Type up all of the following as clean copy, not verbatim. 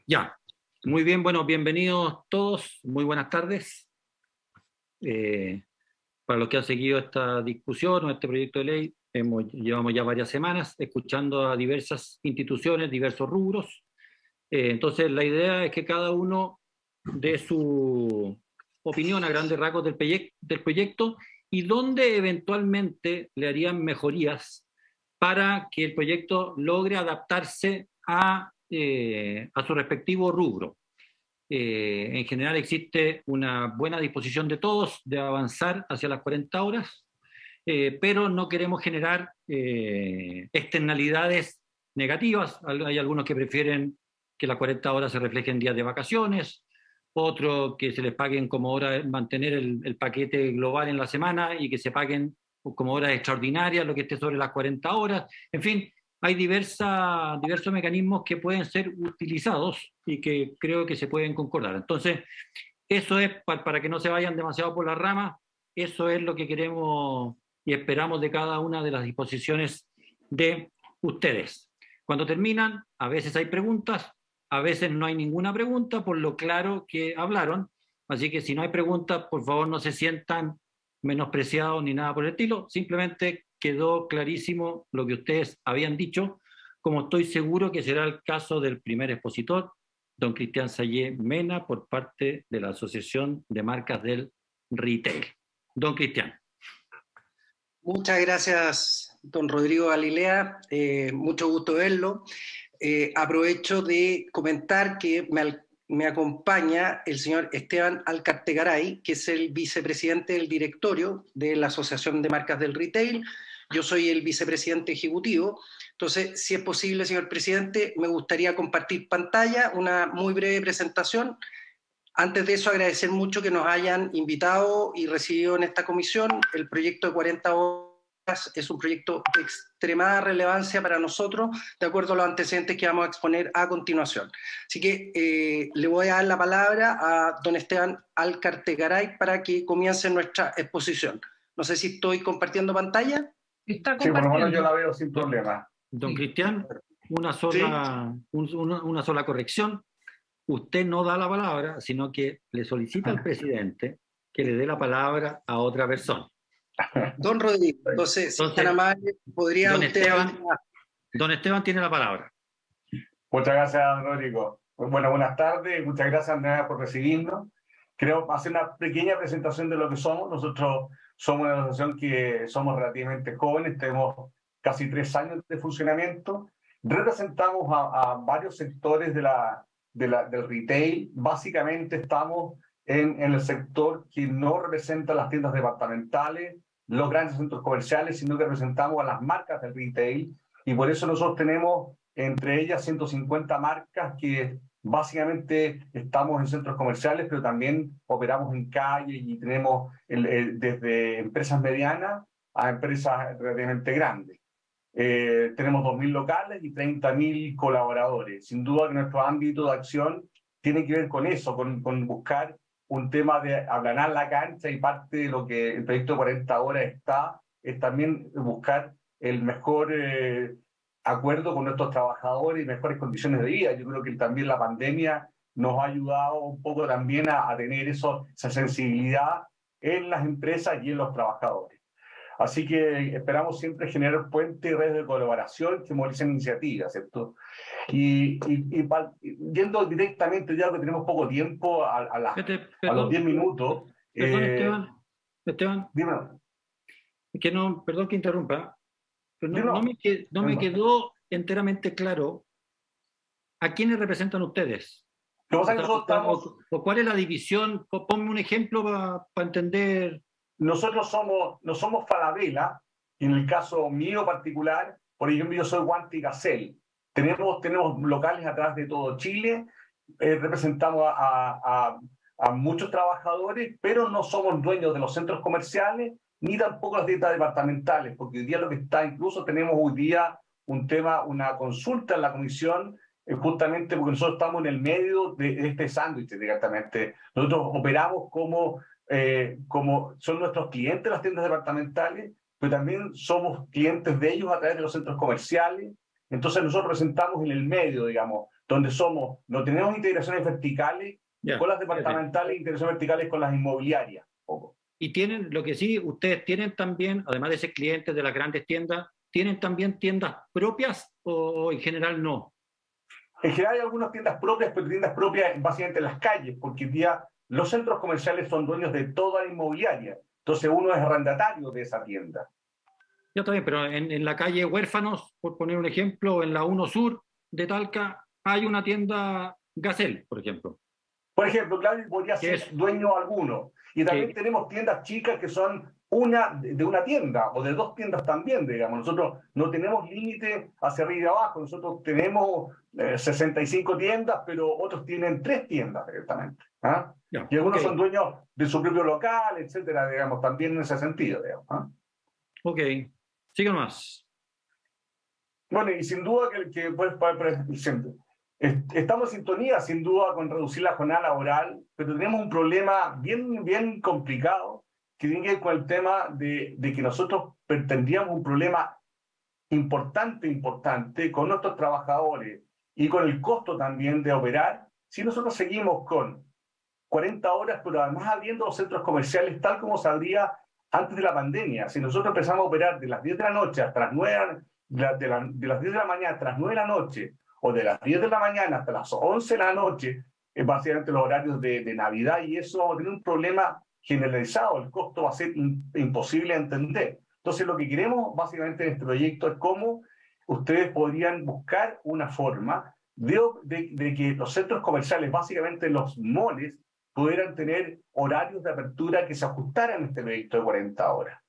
Ya, muy bien, bueno, bienvenidos todos, muy buenas tardes. Para los que han seguido esta discusión o este proyecto de ley, llevamos ya varias semanas escuchando a diversas instituciones, diversos rubros. Entonces, la idea es que cada uno dé su opinión a grandes rasgos del proyecto y dónde eventualmente le harían mejorías para que el proyecto logre adaptarse a su respectivo rubro. En general existe una buena disposición de todos de avanzar hacia las 40 horas, pero no queremos generar externalidades negativas. Hay algunos que prefieren que las 40 horas se reflejen días de vacaciones, otros que se les paguen como horas, mantener el paquete global en la semana y que se paguen como horas extraordinarias lo que esté sobre las 40 horas. En fin, hay diversos mecanismos que pueden ser utilizados y que creo que se pueden concordar. Entonces, eso es para que no se vayan demasiado por las ramas, eso es lo que queremos y esperamos de cada una de las disposiciones de ustedes. Cuando terminan, a veces hay preguntas, a veces no hay ninguna pregunta por lo claro que hablaron, así que si no hay preguntas, por favor no se sientan menospreciados ni nada por el estilo, simplemente quedó clarísimo lo que ustedes habían dicho, como estoy seguro que será el caso del primer expositor, don Cristian Sayé Mena, por parte de la Asociación de Marcas del Retail. Don Cristian. Muchas gracias, don Rodrigo Galilea. Mucho gusto verlo. Aprovecho de comentar que me acompaña el señor Esteban Alcartegaray, que es el vicepresidente del directorio de la Asociación de Marcas del Retail. Yo soy el vicepresidente ejecutivo. Entonces, si es posible, señor presidente, me gustaría compartir pantalla, una muy breve presentación. Antes de eso, agradecer mucho que nos hayan invitado y recibido en esta comisión. El proyecto de 40 horas es un proyecto de extremada relevancia para nosotros, de acuerdo a los antecedentes que vamos a exponer a continuación. Así que le voy a dar la palabra a don Esteban Alcartegaray para que comience nuestra exposición. No sé si estoy compartiendo pantalla. Está compartiendo. Sí, por lo menos yo la veo sin problema. Don Cristian, una sola corrección. Usted no da la palabra, sino que le solicita al presidente que le dé la palabra a otra persona. Don Rodrigo, entonces si tan amable, podría don usted... Don Esteban tiene la palabra. Muchas gracias, Rodrigo. Bueno, buenas tardes, muchas gracias, Andrea, por recibirnos. Creo hacer una pequeña presentación de lo que somos. Nosotros somos una asociación que somos relativamente jóvenes, tenemos casi 3 años de funcionamiento. Representamos a varios sectores del retail. Básicamente estamos en el sector que no representa las tiendas departamentales, los grandes centros comerciales, sino que representamos a las marcas del retail, y por eso nosotros tenemos entre ellas 150 marcas que básicamente estamos en centros comerciales, pero también operamos en calle y tenemos desde empresas medianas a empresas relativamente grandes. Tenemos 2.000 locales y 30.000 colaboradores. Sin duda que nuestro ámbito de acción tiene que ver con eso, con buscar un tema de aplanar la cancha, y parte de lo que el proyecto de 40 horas es también buscar el mejor acuerdo con nuestros trabajadores y mejores condiciones de vida. Yo creo que también la pandemia nos ha ayudado un poco también a tener esa sensibilidad en las empresas y en los trabajadores. Así que esperamos siempre generar puentes y redes de colaboración que movilicen iniciativas, ¿cierto? Y yendo directamente, ya que tenemos poco tiempo, a los 10 minutos... Perdón, Esteban. Dímelo. Que no, perdón que interrumpa, pero no me quedó enteramente claro a quiénes representan ustedes. ¿O cuál es la división? Ponme un ejemplo para entender... Nosotros no somos Falabella, en el caso mío particular, por ejemplo, yo soy Guanti Gacel. Tenemos locales atrás de todo Chile, representamos a muchos trabajadores, pero no somos dueños de los centros comerciales, ni tampoco las tiendas departamentales, porque hoy día lo que está, incluso tenemos hoy día una consulta en la comisión, justamente porque nosotros estamos en el medio de este sándwich directamente. Nosotros operamos como son nuestros clientes las tiendas departamentales, pero también somos clientes de ellos a través de los centros comerciales, Entonces nosotros presentamos en el medio, digamos, donde no tenemos integraciones verticales con las departamentales, integraciones verticales con las inmobiliarias. Y tienen, lo que sí, ustedes tienen también, además de ser clientes de las grandes tiendas, ¿tienen también tiendas propias o en general no? En general hay algunas tiendas propias, pero tiendas propias básicamente en las calles, porque hoy día los centros comerciales son dueños de toda la inmobiliaria. Entonces uno es arrendatario de esa tienda. Ya está bien, pero en la calle Huérfanos, por poner un ejemplo, en la 1 Sur de Talca, hay una tienda Gazelle, por ejemplo. Por ejemplo, Claudio podría ser dueño alguno. Y también tenemos tiendas chicas que son de una tienda o de 2 tiendas también, digamos. Nosotros no tenemos límite hacia arriba y abajo. Nosotros tenemos 65 tiendas, pero otros tienen 3 tiendas directamente. ¿Ah? Y algunos son dueños de su propio local, etcétera, digamos, también en ese sentido, digamos. ¿Ah? Ok, sigan más. Bueno, y sin duda estamos en sintonía, sin duda, con reducir la jornada laboral, pero tenemos un problema bien complicado que tiene que ver con el tema de que nosotros tendríamos un problema importante con nuestros trabajadores y con el costo también de operar si nosotros seguimos con 40 horas, pero además abriendo los centros comerciales tal como se abría antes de la pandemia. Si nosotros empezamos a operar de las 10 de la noche hasta las 9 de las 10 de la mañana hasta las 9 de la noche, o de las 10 de la mañana hasta las 11 de la noche, es básicamente los horarios de Navidad, y eso va a tener un problema generalizado, el costo va a ser imposible de entender. Entonces lo que queremos básicamente en este proyecto es cómo ustedes podrían buscar una forma de que los centros comerciales, básicamente los malls, pudieran tener horarios de apertura que se ajustaran a este proyecto de 40 horas.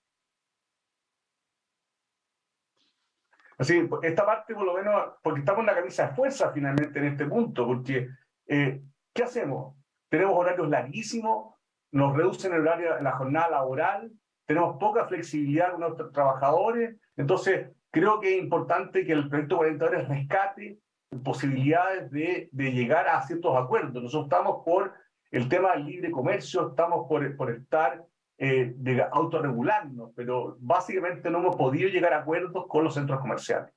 Así, esta parte por lo menos, porque estamos en la camisa de fuerza finalmente en este punto, porque ¿qué hacemos? Tenemos horarios larguísimos, nos reducen el horario, la jornada laboral, tenemos poca flexibilidad con nuestros trabajadores, entonces creo que es importante que el proyecto 40 horas rescate posibilidades de llegar a ciertos acuerdos. Nosotros estamos por el tema del libre comercio, estamos por estar de autorregularnos, pero básicamente no hemos podido llegar a acuerdos con los centros comerciales.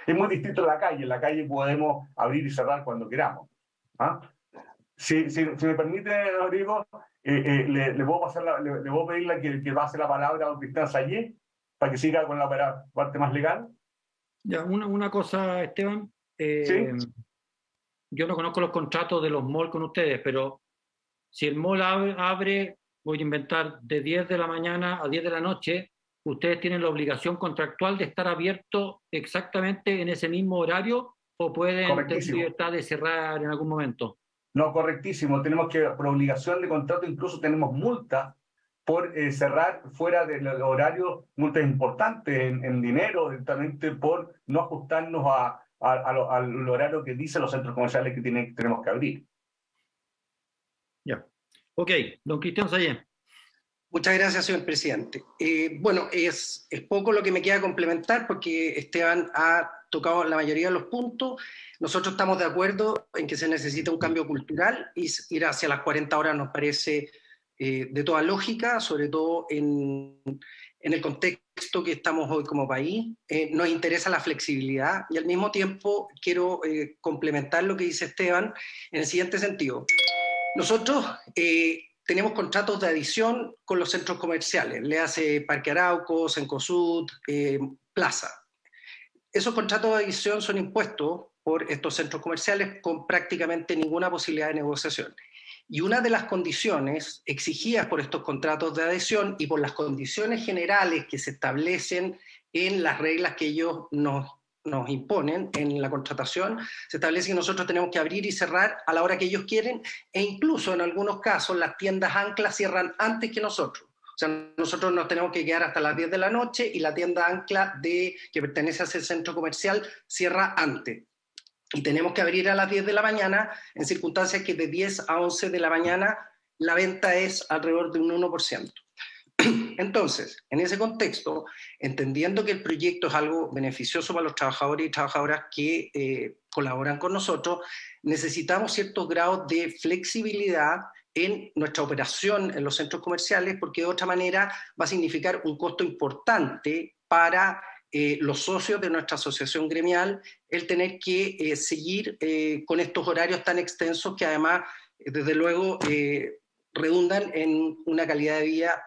Es muy distinto en la calle podemos abrir y cerrar cuando queramos. ¿Ah? Si me permite, Rodrigo, le puedo pedirle que pase la palabra a don Cristian Sayé para que siga con la parte más legal. Ya, una cosa, Esteban. ¿Sí? Yo no conozco los contratos de los malls con ustedes, pero si el mall abre, voy a inventar, de 10 de la mañana a 10 de la noche, ¿ustedes tienen la obligación contractual de estar abierto exactamente en ese mismo horario o pueden tener libertad de cerrar en algún momento? No, correctísimo. Tenemos que, por obligación de contrato, incluso tenemos multas por cerrar fuera del horario, multas importantes en dinero, directamente por no ajustarnos al horario que dicen los centros comerciales que tenemos que abrir. Ya. Ok, don Cristian Sayé. Muchas gracias, señor presidente. Bueno, es poco lo que me queda complementar porque Esteban ha tocado la mayoría de los puntos. Nosotros estamos de acuerdo en que se necesita un cambio cultural y ir hacia las 40 horas nos parece de toda lógica, sobre todo en el contexto que estamos hoy como país. Nos interesa la flexibilidad y al mismo tiempo quiero complementar lo que dice Esteban en el siguiente sentido. Nosotros tenemos contratos de adición con los centros comerciales, le hace Parque Arauco, Cencosud, Plaza. Esos contratos de adición son impuestos por estos centros comerciales con prácticamente ninguna posibilidad de negociación. Y una de las condiciones exigidas por estos contratos de adhesión y por las condiciones generales que se establecen en las reglas que ellos nos imponen en la contratación, se establece que nosotros tenemos que abrir y cerrar a la hora que ellos quieren, e incluso en algunos casos las tiendas ancla cierran antes que nosotros. O sea, nosotros nos tenemos que quedar hasta las 10 de la noche y la tienda ancla que pertenece a ese centro comercial cierra antes. Y tenemos que abrir a las 10 de la mañana en circunstancias que de 10 a 11 de la mañana la venta es alrededor de un 1%. Entonces, en ese contexto, entendiendo que el proyecto es algo beneficioso para los trabajadores y trabajadoras que colaboran con nosotros, necesitamos ciertos grados de flexibilidad en nuestra operación en los centros comerciales, porque de otra manera va a significar un costo importante para los socios de nuestra asociación gremial el tener que seguir con estos horarios tan extensos que además, desde luego, redundan en una calidad de vida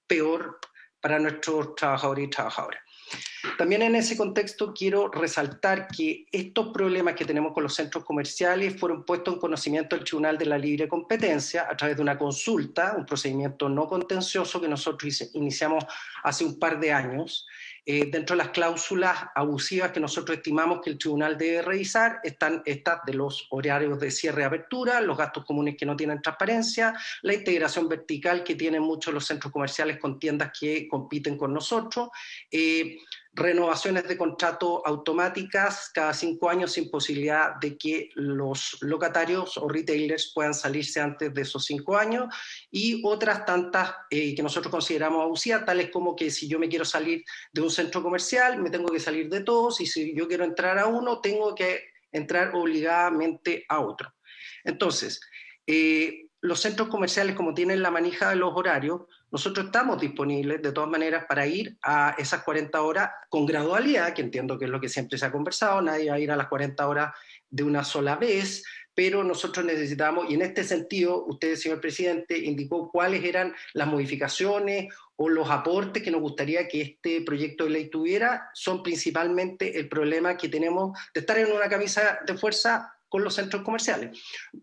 peor para nuestros trabajadores y trabajadoras. También en ese contexto quiero resaltar que estos problemas que tenemos con los centros comerciales fueron puestos en conocimiento del Tribunal de la Libre Competencia a través de una consulta, un procedimiento no contencioso que nosotros iniciamos hace un par de años. Dentro de las cláusulas abusivas que nosotros estimamos que el tribunal debe revisar están estas de los horarios de cierre y apertura, los gastos comunes que no tienen transparencia, la integración vertical que tienen muchos de los centros comerciales con tiendas que compiten con nosotros, renovaciones de contrato automáticas cada 5 años sin posibilidad de que los locatarios o retailers puedan salirse antes de esos 5 años y otras tantas que nosotros consideramos abusivas, tales como que si yo me quiero salir de un centro comercial me tengo que salir de todos y si yo quiero entrar a uno tengo que entrar obligadamente a otro. Entonces, los centros comerciales, como tienen la manija de los horarios, nosotros estamos disponibles de todas maneras para ir a esas 40 horas con gradualidad, que entiendo que es lo que siempre se ha conversado, nadie va a ir a las 40 horas de una sola vez, pero nosotros necesitamos, y en este sentido, usted, señor presidente, indicó cuáles eran las modificaciones o los aportes que nos gustaría que este proyecto de ley tuviera, son principalmente el problema que tenemos de estar en una camisa de fuerza con los centros comerciales.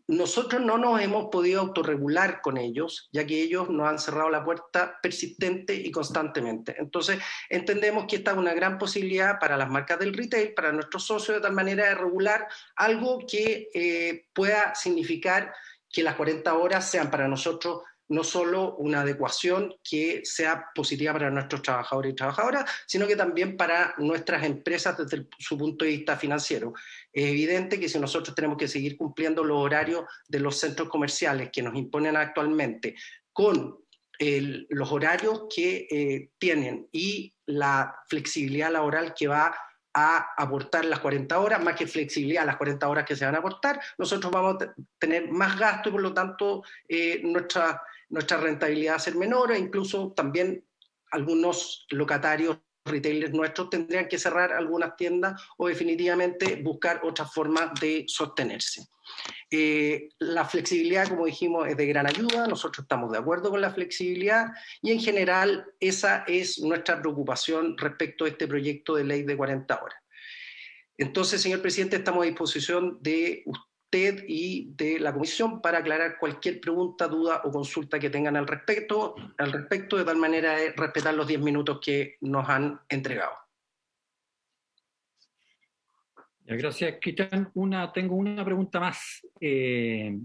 Nosotros no nos hemos podido autorregular con ellos, ya que ellos nos han cerrado la puerta persistente y constantemente. Entonces, entendemos que esta es una gran posibilidad para las marcas del retail, para nuestros socios, de tal manera de regular algo que pueda significar que las 40 horas sean para nosotros no solo una adecuación que sea positiva para nuestros trabajadores y trabajadoras, sino que también para nuestras empresas desde su punto de vista financiero. Es evidente que si nosotros tenemos que seguir cumpliendo los horarios de los centros comerciales que nos imponen actualmente con los horarios que tienen y la flexibilidad laboral que va a aportar las 40 horas, más que flexibilidad, las 40 horas que se van a aportar, nosotros vamos a tener más gasto y por lo tanto nuestra rentabilidad va a ser menor e incluso también algunos locatarios, retailers nuestros tendrían que cerrar algunas tiendas o definitivamente buscar otras formas de sostenerse. La flexibilidad, como dijimos, es de gran ayuda, nosotros estamos de acuerdo con la flexibilidad y en general esa es nuestra preocupación respecto a este proyecto de ley de 40 horas. Entonces, señor presidente, estamos a disposición de usted y de la comisión para aclarar cualquier pregunta, duda o consulta que tengan al respecto de tal manera de respetar los 10 minutos que nos han entregado. Gracias, Cristian. Tengo una pregunta más. ¿El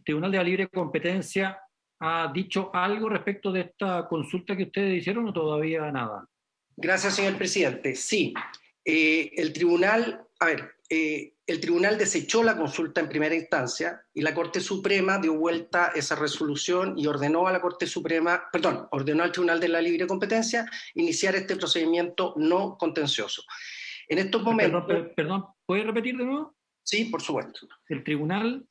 Tribunal de la Libre Competencia ha dicho algo respecto de esta consulta que ustedes hicieron o todavía nada? Gracias, señor presidente. Sí, el tribunal desechó la consulta en primera instancia y la Corte Suprema dio vuelta esa resolución y ordenó al Tribunal de la Libre Competencia iniciar este procedimiento no contencioso. En estos momentos... Perdón, ¿puede repetir de nuevo? Sí, por supuesto. El tribunal...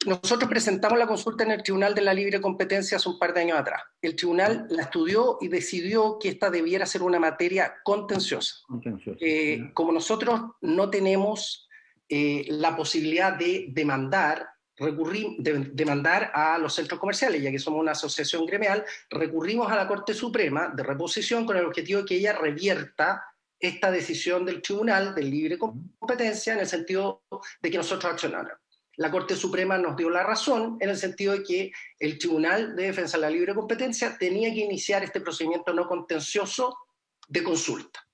Nosotros presentamos la consulta en el Tribunal de la Libre Competencia hace un par de años atrás. El tribunal la estudió y decidió que esta debiera ser una materia contenciosa. Como nosotros no tenemos la posibilidad de demandar a los centros comerciales, ya que somos una asociación gremial, recurrimos a la Corte Suprema de reposición con el objetivo de que ella revierta esta decisión del Tribunal de Libre Competencia en el sentido de que nosotros accionáramos. La Corte Suprema nos dio la razón en el sentido de que el Tribunal de Defensa de la Libre Competencia tenía que iniciar este procedimiento no contencioso de consulta.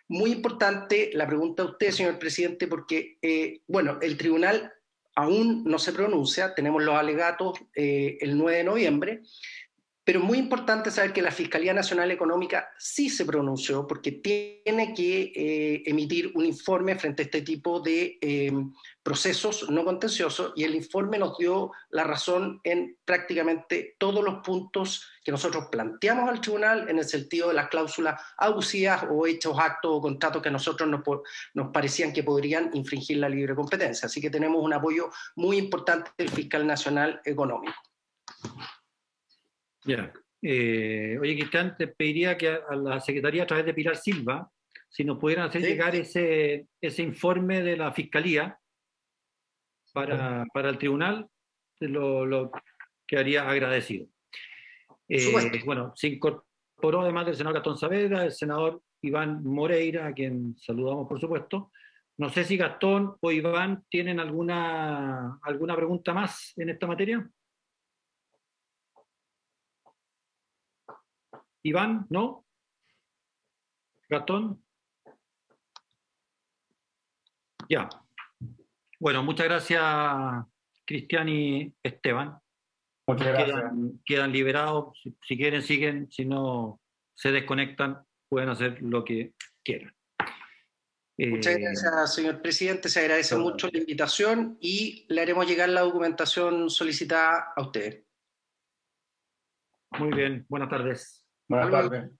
Muy importante la pregunta de usted, señor presidente, porque, el tribunal aún no se pronuncia, tenemos los alegatos el 9 de noviembre, pero es muy importante saber que la Fiscalía Nacional Económica sí se pronunció porque tiene que emitir un informe frente a este tipo de procesos no contenciosos y el informe nos dio la razón en prácticamente todos los puntos que nosotros planteamos al tribunal en el sentido de las cláusulas abusivas o hechos, actos o contratos que a nosotros nos parecían que podrían infringir la libre competencia. Así que tenemos un apoyo muy importante del Fiscal Nacional Económico. Ya, Oye, Cristian, te pediría que a la Secretaría, a través de Pilar Silva, si nos pudieran hacer llegar ese informe de la Fiscalía para el tribunal, lo quedaría agradecido. Bueno, se incorporó además del senador Gastón Saavedra, el senador Iván Moreira, a quien saludamos por supuesto. No sé si Gastón o Iván tienen alguna pregunta más en esta materia. Iván, ¿no? Gastón. Ya. Bueno, muchas gracias, Cristian y Esteban. Muchas gracias. Quedan liberados. Si quieren, siguen. Si no, se desconectan. Pueden hacer lo que quieran. Muchas gracias, señor presidente. Se agradece mucho la invitación y le haremos llegar la documentación solicitada a usted. Muy bien. Buenas tardes. Buenas tardes.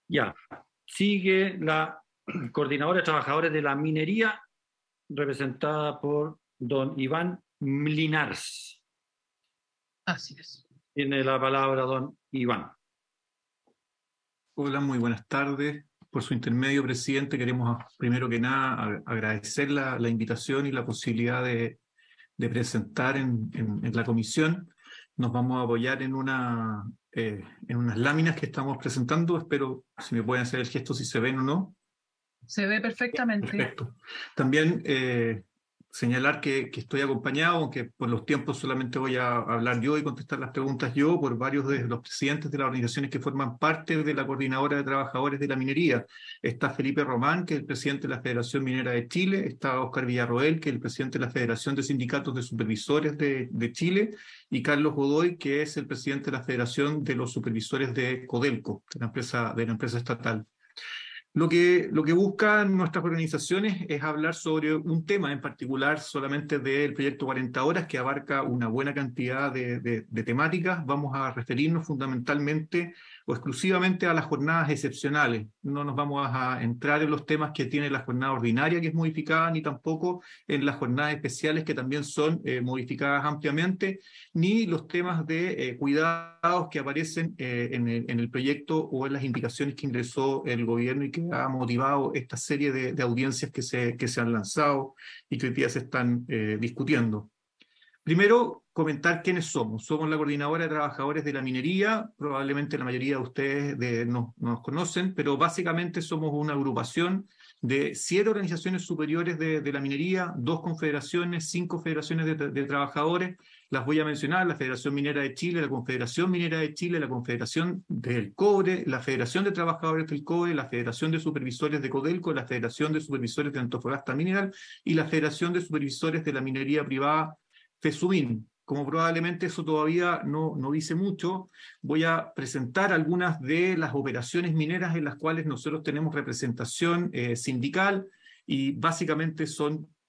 Ya. Sigue la coordinadora de trabajadores de la minería, representada por don Iván Mlinars. Así es. Tiene la palabra don Iván. Hola, muy buenas tardes. Por su intermedio, presidente, queremos primero que nada agradecer la invitación y la posibilidad de presentar en la comisión. Nos vamos a apoyar en unas láminas que estamos presentando. Espero si me pueden hacer el gesto si se ven o no. Se ve perfectamente. Perfecto. También señalar que estoy acompañado, aunque por los tiempos solamente voy a hablar yo y contestar las preguntas yo, por varios de los presidentes de las organizaciones que forman parte de la Coordinadora de Trabajadores de la Minería. Está Felipe Román, que es el presidente de la Federación Minera de Chile. Está Óscar Villarroel, que es el presidente de la Federación de Sindicatos de Supervisores de Chile. Y Carlos Godoy, que es el presidente de la Federación de los Supervisores de Codelco, de la empresa estatal. Lo que buscan nuestras organizaciones es hablar sobre un tema en particular, solamente del proyecto 40 horas, que abarca una buena cantidad de temáticas. Vamos a referirnos fundamentalmente o exclusivamente a las jornadas excepcionales. No nos vamos a entrar en los temas que tiene la jornada ordinaria, que es modificada, ni tampoco en las jornadas especiales, que también son modificadas ampliamente, ni los temas de cuidados que aparecen en el proyecto o en las indicaciones que ingresó el gobierno y que ha motivado esta serie de audiencias que se han lanzado y que hoy día se están discutiendo. Primero, comentar quiénes somos. Somos la Coordinadora de Trabajadores de la Minería. Probablemente la mayoría de ustedes no nos conocen, pero básicamente somos una agrupación de 7 organizaciones superiores de la minería, 2 confederaciones, 5 federaciones de trabajadores. Las voy a mencionar: la Federación Minera de Chile, la Confederación Minera de Chile, la Confederación del Cobre, la Federación de Trabajadores del Cobre, la Federación de Supervisores de Codelco, la Federación de Supervisores de Antofagasta Mineral y la Federación de Supervisores de la Minería Privada, FESUMIN. Como probablemente eso todavía no dice mucho, voy a presentar algunas de las operaciones mineras en las cuales nosotros tenemos representación sindical, y básicamente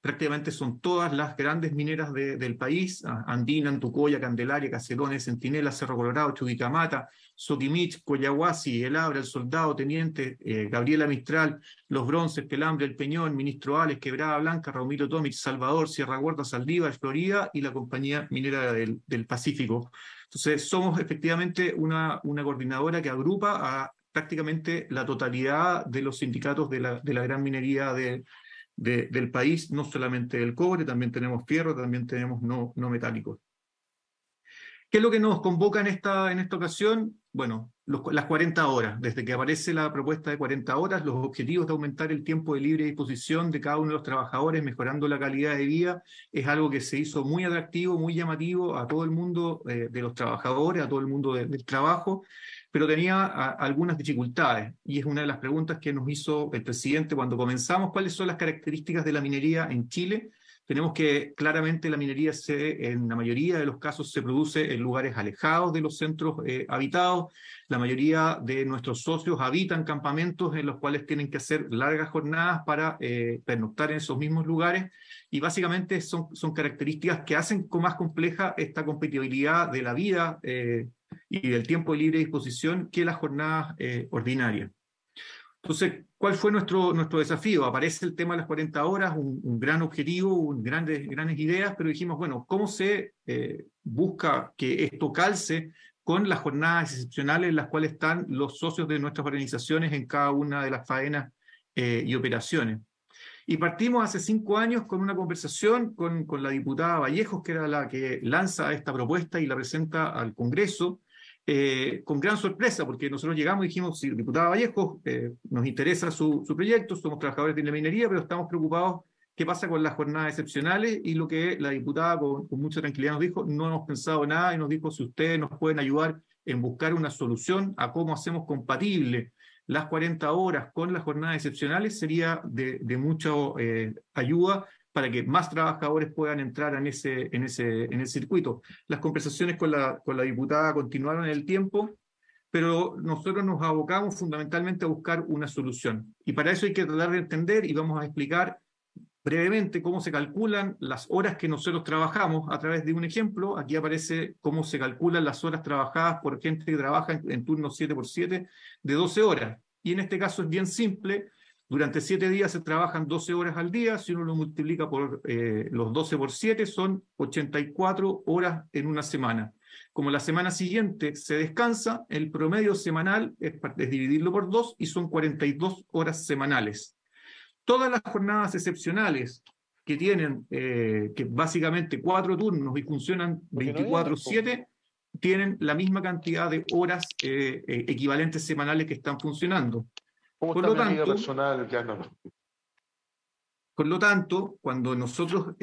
prácticamente son todas las grandes mineras del país: Andina, Antucoya, Candelaria, Caserones, Centinela, Cerro Colorado, Chuquicamata, Soquimich, Coyahuasi, El Abra, El Soldado, Teniente, Gabriela Mistral, Los Bronces, Pelambre, El Peñón, Ministro Ales, Quebrada Blanca, Raumiro Tomich, Salvador, Sierra Gorda, Saldívar, Florida y la Compañía Minera del Pacífico. Entonces somos efectivamente una coordinadora que agrupa a prácticamente la totalidad de los sindicatos de la gran minería del país, no solamente del cobre, también tenemos fierro, también tenemos no metálicos. ¿Qué es lo que nos convoca en esta ocasión? Bueno, las 40 horas. Desde que aparece la propuesta de 40 horas, los objetivos de aumentar el tiempo de libre disposición de cada uno de los trabajadores, mejorando la calidad de vida, es algo que se hizo muy atractivo, muy llamativo a todo el mundo de los trabajadores, a todo el mundo del trabajo, pero tenía algunas dificultades. Y es una de las preguntas que nos hizo el presidente cuando comenzamos: ¿cuáles son las características de la minería en Chile? Tenemos que claramente la minería en la mayoría de los casos se produce en lugares alejados de los centros habitados. La mayoría de nuestros socios habitan campamentos en los cuales tienen que hacer largas jornadas para pernoctar en esos mismos lugares, y básicamente son características que hacen más compleja esta compatibilidad de la vida y del tiempo de libre disposición que las jornadas ordinarias. Entonces, ¿cuál fue nuestro desafío? Aparece el tema de las 40 horas, un gran objetivo, grandes ideas, pero dijimos, bueno, ¿cómo se busca que esto calce con las jornadas excepcionales en las cuales están los socios de nuestras organizaciones en cada una de las faenas y operaciones. Y partimos hace 5 años con una conversación con la diputada Vallejos, que era la que lanza esta propuesta y la presenta al Congreso, con gran sorpresa, porque nosotros llegamos y dijimos, sí, diputada Vallejos, nos interesa su proyecto, somos trabajadores de la minería, pero estamos preocupados qué pasa con las jornadas excepcionales, y lo que la diputada con mucha tranquilidad nos dijo, no hemos pensado nada, y nos dijo si ustedes nos pueden ayudar en buscar una solución a cómo hacemos compatible las 40 horas con las jornadas excepcionales, sería de mucha ayuda para que más trabajadores puedan entrar en ese circuito. Las conversaciones con la diputada continuaron en el tiempo, pero nosotros nos abocamos fundamentalmente a buscar una solución. Y para eso hay que tratar de entender, y vamos a explicar brevemente cómo se calculan las horas que nosotros trabajamos a través de un ejemplo. Aquí aparece cómo se calculan las horas trabajadas por gente que trabaja en turnos 7x7 de 12 horas. Y en este caso es bien simple. Durante 7 días se trabajan 12 horas al día. Si uno lo multiplica por los 12 por 7, son 84 horas en una semana. Como la semana siguiente se descansa, el promedio semanal es dividirlo por 2 y son 42 horas semanales. Todas las jornadas excepcionales que tienen que básicamente 4 turnos y funcionan 24/7, tienen la misma cantidad de horas equivalentes semanales que están funcionando. ¿Cómo está mi amiga personal? Por lo tanto, cuando nosotros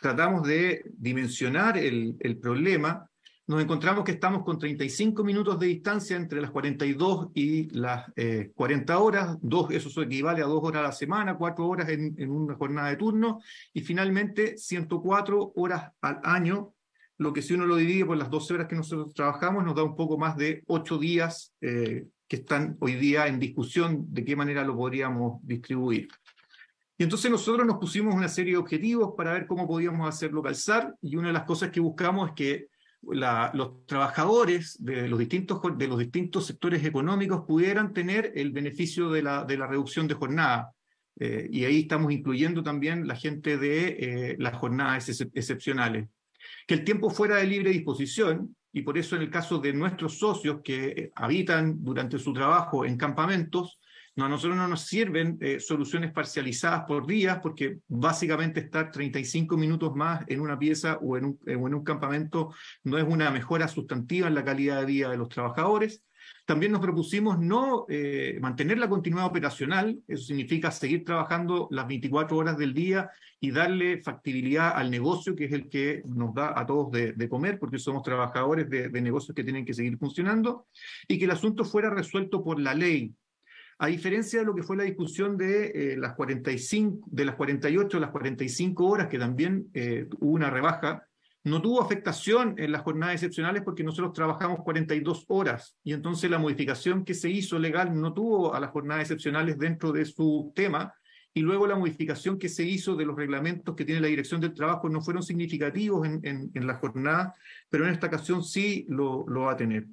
tratamos de dimensionar el problema, nos encontramos que estamos con 35 minutos de distancia entre las 42 y las 40 horas. Eso equivale a 2 horas a la semana, 4 horas en una jornada de turno, y finalmente 104 horas al año, lo que si uno lo divide por las 12 horas que nosotros trabajamos, nos da un poco más de 8 días que están hoy día en discusión de qué manera lo podríamos distribuir. Y entonces nosotros nos pusimos una serie de objetivos para ver cómo podíamos hacerlo calzar, y una de las cosas que buscamos es que los trabajadores de los distintos sectores económicos pudieran tener el beneficio de la reducción de jornada. Y ahí estamos incluyendo también la gente de las jornadas excepcionales. Que el tiempo fuera de libre disposición, y por eso en el caso de nuestros socios que habitan durante su trabajo en campamentos, a nosotros no nos sirven soluciones parcializadas por días, porque básicamente estar 35 minutos más en una pieza o en un campamento no es una mejora sustantiva en la calidad de vida de los trabajadores. También nos propusimos no mantener la continuidad operacional. Eso significa seguir trabajando las 24 horas del día y darle factibilidad al negocio, que es el que nos da a todos de comer, porque somos trabajadores de negocios que tienen que seguir funcionando, y que el asunto fuera resuelto por la ley. A diferencia de lo que fue la discusión de las 48 a las 45 horas, que también hubo una rebaja, no tuvo afectación en las jornadas excepcionales porque nosotros trabajamos 42 horas, y entonces la modificación que se hizo legal no tuvo a las jornadas excepcionales dentro de su tema, y luego la modificación que se hizo de los reglamentos que tiene la Dirección del Trabajo no fueron significativos en la jornada, pero en esta ocasión sí lo va a tener.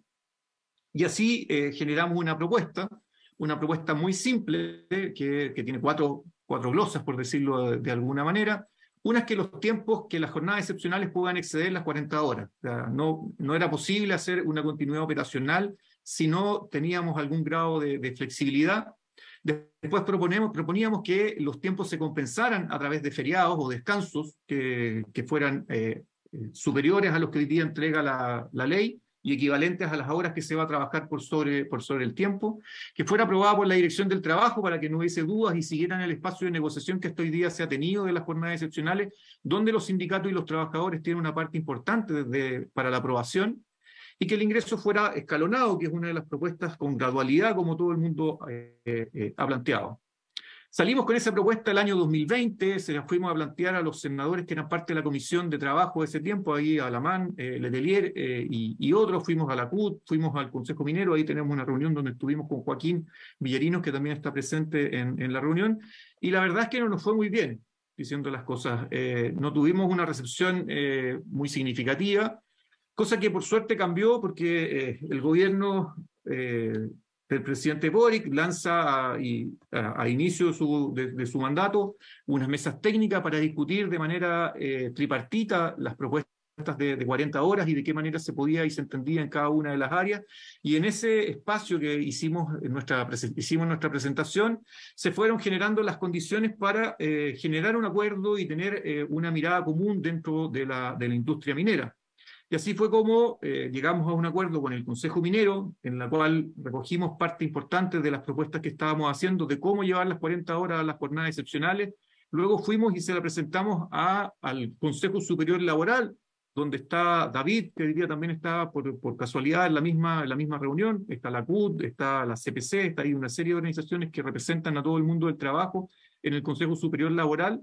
Y así generamos una propuesta muy simple, que tiene cuatro glosas, por decirlo de alguna manera. Una es que los tiempos, que las jornadas excepcionales puedan exceder las 40 horas. O sea, no era posible hacer una continuidad operacional si no teníamos algún grado de flexibilidad. Después proponíamos que los tiempos se compensaran a través de feriados o descansos que fueran superiores a los que hoy día entrega la ley, y equivalentes a las horas que se va a trabajar por sobre el tiempo, que fuera aprobada por la Dirección del Trabajo para que no hubiese dudas y siguieran el espacio de negociación que hasta hoy día se ha tenido de las jornadas excepcionales, donde los sindicatos y los trabajadores tienen una parte importante para la aprobación, y que el ingreso fuera escalonado, que es una de las propuestas con gradualidad, como todo el mundo ha planteado. Salimos con esa propuesta el año 2020, se la fuimos a plantear a los senadores que eran parte de la Comisión de Trabajo de ese tiempo, ahí a Alamán, Letelier y otros, fuimos a la CUT, fuimos al Consejo Minero, ahí tenemos una reunión donde estuvimos con Joaquín Villerinos, que también está presente en la reunión, y la verdad es que no nos fue muy bien, diciendo las cosas. No tuvimos una recepción muy significativa, cosa que por suerte cambió porque el gobierno del presidente Boric lanza a inicio de su mandato unas mesas técnicas para discutir de manera tripartita las propuestas de 40 horas y de qué manera se podía y se entendía en cada una de las áreas. Y en ese espacio que hicimos en nuestra presentación, se fueron generando las condiciones para generar un acuerdo y tener una mirada común dentro de la industria minera. Y así fue como llegamos a un acuerdo con el Consejo Minero, en la cual recogimos parte importante de las propuestas que estábamos haciendo de cómo llevar las 40 horas a las jornadas excepcionales. Luego fuimos y se la presentamos al Consejo Superior Laboral, donde está David, que hoy día también está por casualidad en la misma reunión. Está la CUT, está la CPC, está ahí una serie de organizaciones que representan a todo el mundo del trabajo en el Consejo Superior Laboral.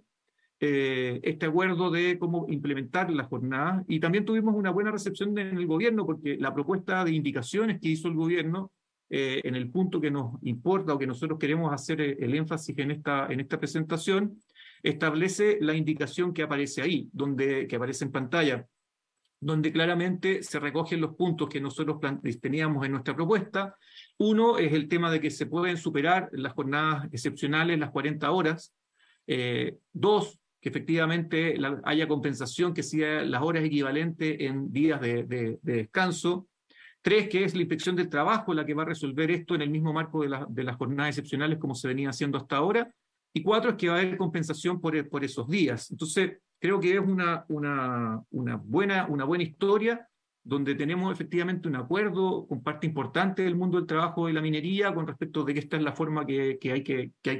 Este acuerdo de cómo implementar la jornada, y también tuvimos una buena recepción en el gobierno, porque la propuesta de indicaciones que hizo el gobierno en el punto que nos importa o que nosotros queremos hacer el énfasis en esta presentación, establece la indicación que aparece ahí, que aparece en pantalla, donde claramente se recogen los puntos que nosotros teníamos en nuestra propuesta. Uno es el tema de que se pueden superar las jornadas excepcionales, las 40 horas. Dos, que efectivamente haya compensación, que sea las horas equivalentes en días de descanso. Tres, que es la inspección del trabajo la que va a resolver esto en el mismo marco de las jornadas excepcionales como se venía haciendo hasta ahora. Y cuatro, es que va a haber compensación por esos días. Entonces, creo que es una buena historia, donde tenemos efectivamente un acuerdo con parte importante del mundo del trabajo y la minería con respecto de que esta es la forma que hay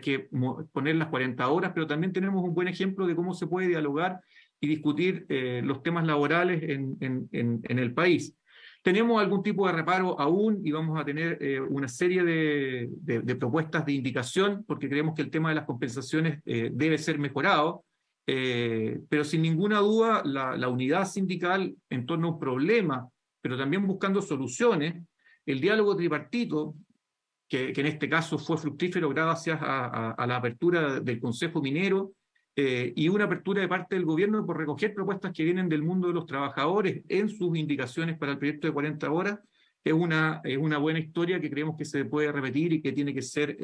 que poner las 40 horas, pero también tenemos un buen ejemplo de cómo se puede dialogar y discutir los temas laborales en el país. Tenemos algún tipo de reparo aún y vamos a tener una serie de propuestas de indicación, porque creemos que el tema de las compensaciones debe ser mejorado. Pero sin ninguna duda la unidad sindical en torno a un problema, pero también buscando soluciones, el diálogo tripartito, que en este caso fue fructífero gracias a la apertura del Consejo Minero y una apertura de parte del gobierno por recoger propuestas que vienen del mundo de los trabajadores en sus indicaciones para el proyecto de 40 horas, es una buena historia que creemos que se puede repetir y que tiene que ser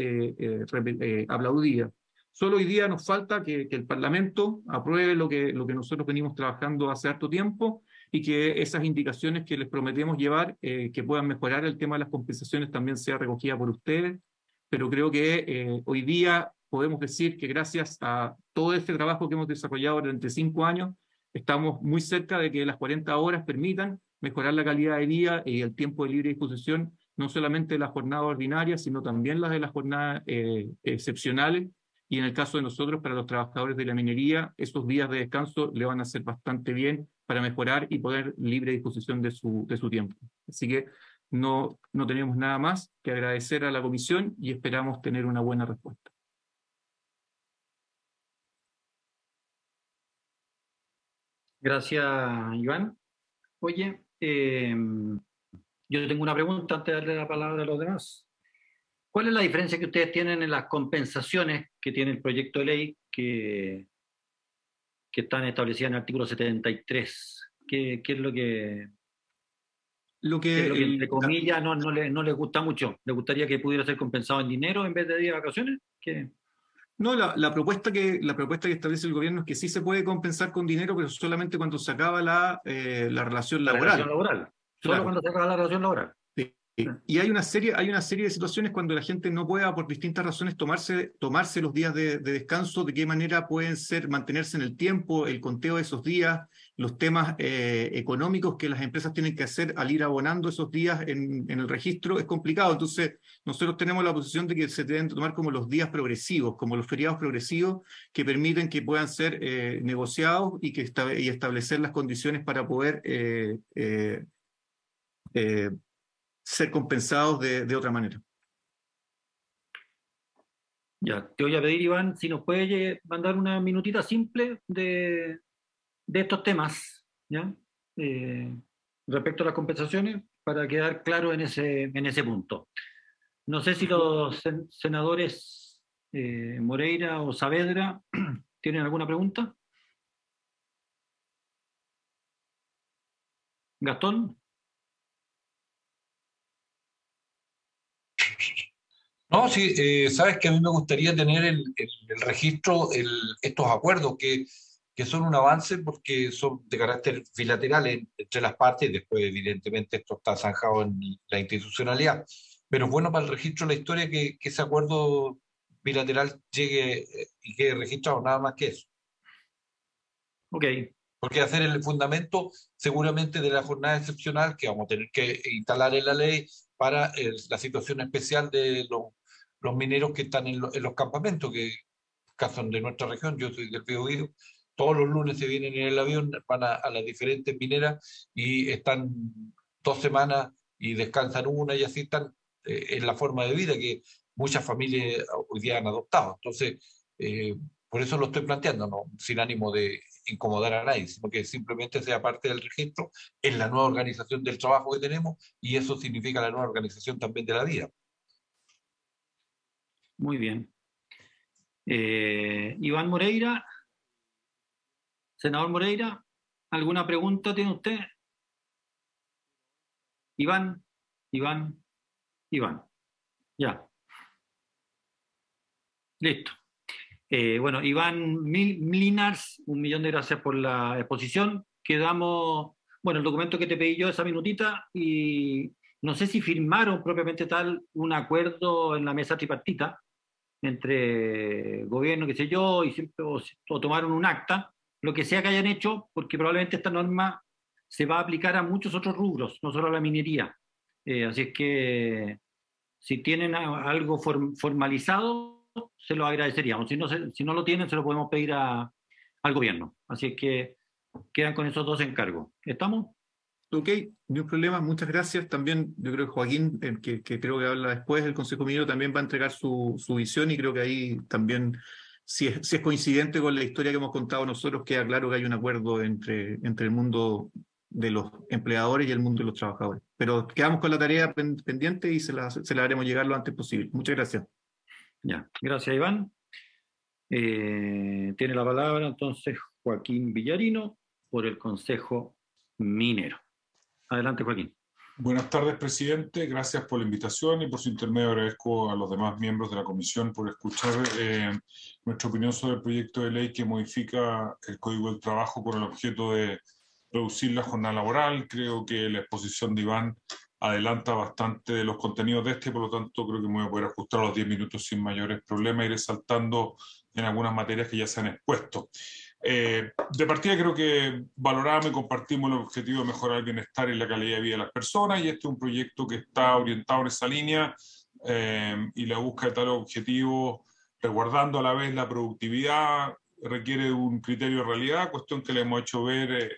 aplaudida. Solo hoy día nos falta que el Parlamento apruebe lo que nosotros venimos trabajando hace harto tiempo y que esas indicaciones que les prometemos llevar, que puedan mejorar el tema de las compensaciones, también sea recogida por ustedes. Pero creo que hoy día podemos decir que gracias a todo este trabajo que hemos desarrollado durante 5 años, estamos muy cerca de que las 40 horas permitan mejorar la calidad de vida y el tiempo de libre disposición, no solamente de las jornadas ordinarias, sino también las de las jornadas excepcionales. Y en el caso de nosotros, para los trabajadores de la minería, esos días de descanso le van a hacer bastante bien para mejorar y poner libre disposición de su tiempo. Así que no tenemos nada más que agradecer a la comisión y esperamos tener una buena respuesta. Gracias, Iván. Oye, yo tengo una pregunta antes de darle la palabra a los demás. ¿Cuál es la diferencia que ustedes tienen en las compensaciones que tiene el proyecto de ley que están establecidas en el artículo 73? ¿Qué es lo que entre comillas, no les gusta mucho? ¿Les gustaría que pudiera ser compensado en dinero en vez de días de vacaciones? ¿Qué? No, la propuesta que establece el gobierno es que sí se puede compensar con dinero, pero solamente cuando se acaba la relación laboral. La relación laboral. Solo Claro. cuando se acaba la relación laboral. Y hay una serie de situaciones cuando la gente no pueda, por distintas razones, tomarse los días de descanso, de qué manera pueden mantenerse en el tiempo, el conteo de esos días, los temas económicos que las empresas tienen que hacer al ir abonando esos días en el registro, es complicado. Entonces, nosotros tenemos la posición de que se deben tomar como los días progresivos, como los feriados progresivos, que permiten que puedan ser negociados y establecer las condiciones para poder ser compensados de otra manera. Ya, te voy a pedir, Iván, si nos puedes mandar una minutita simple de estos temas, ¿ya? Respecto a las compensaciones, para quedar claro en ese punto. No sé si los senadores Moreira o Saavedra tienen alguna pregunta. Gastón. No, sí, sabes que a mí me gustaría tener el registro, estos acuerdos que que son un avance porque son de carácter bilateral entre las partes, y después evidentemente esto está zanjado en la institucionalidad. Pero es bueno para el registro de la historia que ese acuerdo bilateral llegue y quede registrado, nada más que eso. Ok. Porque hacer el fundamento seguramente de la jornada excepcional que vamos a tener que instalar en la ley para la situación especial de los mineros que están en los campamentos, que caso de nuestra región, yo soy del Biobío, todos los lunes se vienen en el avión, van a las diferentes mineras y están 2 semanas y descansan una y así están en la forma de vida que muchas familias hoy día han adoptado. Entonces, por eso lo estoy planteando, ¿no? Sin ánimo de incomodar a nadie, sino que simplemente sea parte del registro en la nueva organización del trabajo que tenemos y eso significa la nueva organización también de la vida. Muy bien. Iván Moreira, senador Moreira, ¿alguna pregunta tiene usted? Iván. Ya. Listo. Bueno, Iván Mlinars, 1.000.000 de gracias por la exposición. Quedamos, bueno, el documento que te pedí yo, esa minutita, y no sé si firmaron propiamente tal un acuerdo en la mesa tripartita entre gobierno, qué sé yo, y siempre, o tomaron un acta, lo que sea que hayan hecho, porque probablemente esta norma se va a aplicar a muchos otros rubros, no solo a la minería. Así es que si tienen algo formalizado, se lo agradeceríamos. Si no lo tienen, se lo podemos pedir al gobierno. Así es que quedan con esos dos encargos. ¿Estamos? Ok, no hay problema, muchas gracias. También yo creo que Joaquín, que creo que habla después del Consejo Minero, también va a entregar su visión y creo que ahí también, si es coincidente con la historia que hemos contado nosotros, queda claro que hay un acuerdo entre el mundo de los empleadores y el mundo de los trabajadores. Pero quedamos con la tarea pendiente y se la haremos llegar lo antes posible. Muchas gracias. Ya, gracias Iván. Tiene la palabra entonces Joaquín Villarino por el Consejo Minero. Adelante, Joaquín. Buenas tardes, presidente. Gracias por la invitación y por su intermedio agradezco a los demás miembros de la comisión por escuchar nuestra opinión sobre el proyecto de ley que modifica el Código del Trabajo con el objeto de reducir la jornada laboral. Creo que la exposición de Iván adelanta bastante de los contenidos de este, por lo tanto creo que me voy a poder ajustar a los 10 minutos sin mayores problemas, iré saltando en algunas materias que ya se han expuesto. De partida creo que valoramos y compartimos el objetivo de mejorar el bienestar y la calidad de vida de las personas, y este es un proyecto que está orientado en esa línea y la búsqueda de tal objetivo, resguardando a la vez la productividad, requiere un criterio de realidad, cuestión que le hemos hecho ver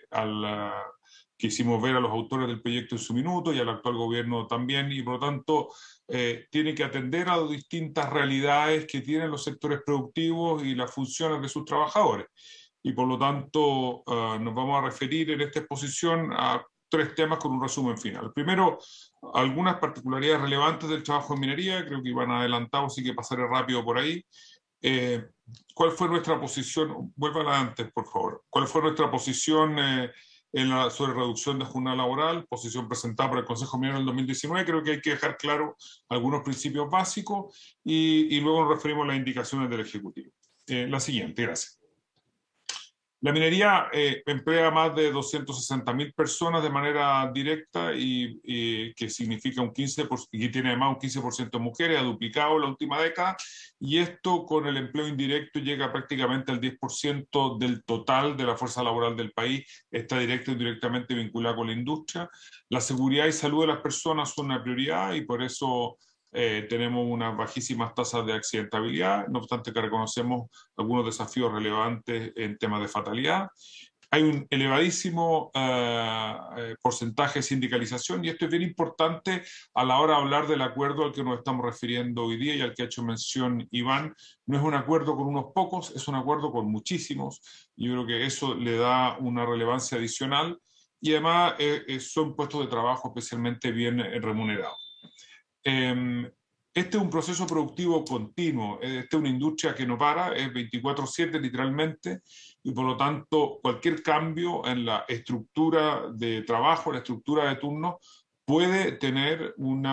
que hicimos ver a los autores del proyecto en su minuto y al actual gobierno también, y por lo tanto tiene que atender a las distintas realidades que tienen los sectores productivos y las funciones de sus trabajadores. Y por lo tanto nos vamos a referir en esta exposición a 3 temas con un resumen final. Primero, algunas particularidades relevantes del trabajo en minería, creo que iban adelantados, así que pasaré rápido por ahí. ¿Cuál fue nuestra posición? Vuelva antes, por favor. ¿Cuál fue nuestra posición sobre reducción de jornada laboral? Posición presentada por el Consejo Minero en el 2019. Creo que hay que dejar claro algunos principios básicos y luego nos referimos a las indicaciones del Ejecutivo. La siguiente, gracias. La minería emplea más de 260.000 personas de manera directa y que significa un 15%, y tiene además un 15% de mujeres, ha duplicado en la última década, y esto con el empleo indirecto llega prácticamente al 10% del total de la fuerza laboral del país, está directa o indirectamente vinculada con la industria. La seguridad y salud de las personas son una prioridad y por eso tenemos unas bajísimas tasas de accidentabilidad, no obstante que reconocemos algunos desafíos relevantes en temas de fatalidad. Hay un elevadísimo porcentaje de sindicalización y esto es bien importante a la hora de hablar del acuerdo al que nos estamos refiriendo hoy día y al que ha hecho mención Iván. No es un acuerdo con unos pocos, es un acuerdo con muchísimos. Yo creo que eso le da una relevancia adicional y además son puestos de trabajo especialmente bien remunerados. Este es un proceso productivo continuo, esta es una industria que no para, es 24/7 literalmente, y por lo tanto cualquier cambio en la estructura de trabajo, la estructura de turnos, puede tener un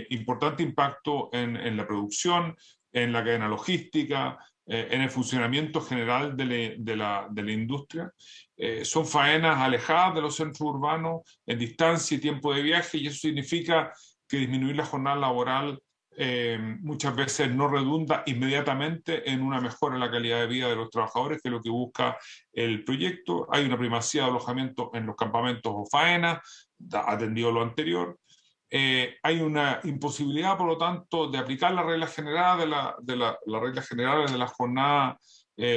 importante impacto en la producción, en la cadena logística, en el funcionamiento general de la industria. Son faenas alejadas de los centros urbanos, en distancia y tiempo de viaje, y eso significa que disminuir la jornada laboral muchas veces no redunda inmediatamente en una mejora en la calidad de vida de los trabajadores, que es lo que busca el proyecto. Hay una primacía de alojamiento en los campamentos o faenas, atendido lo anterior. Hay una imposibilidad, por lo tanto, de aplicar las reglas generales las reglas generales de la jornada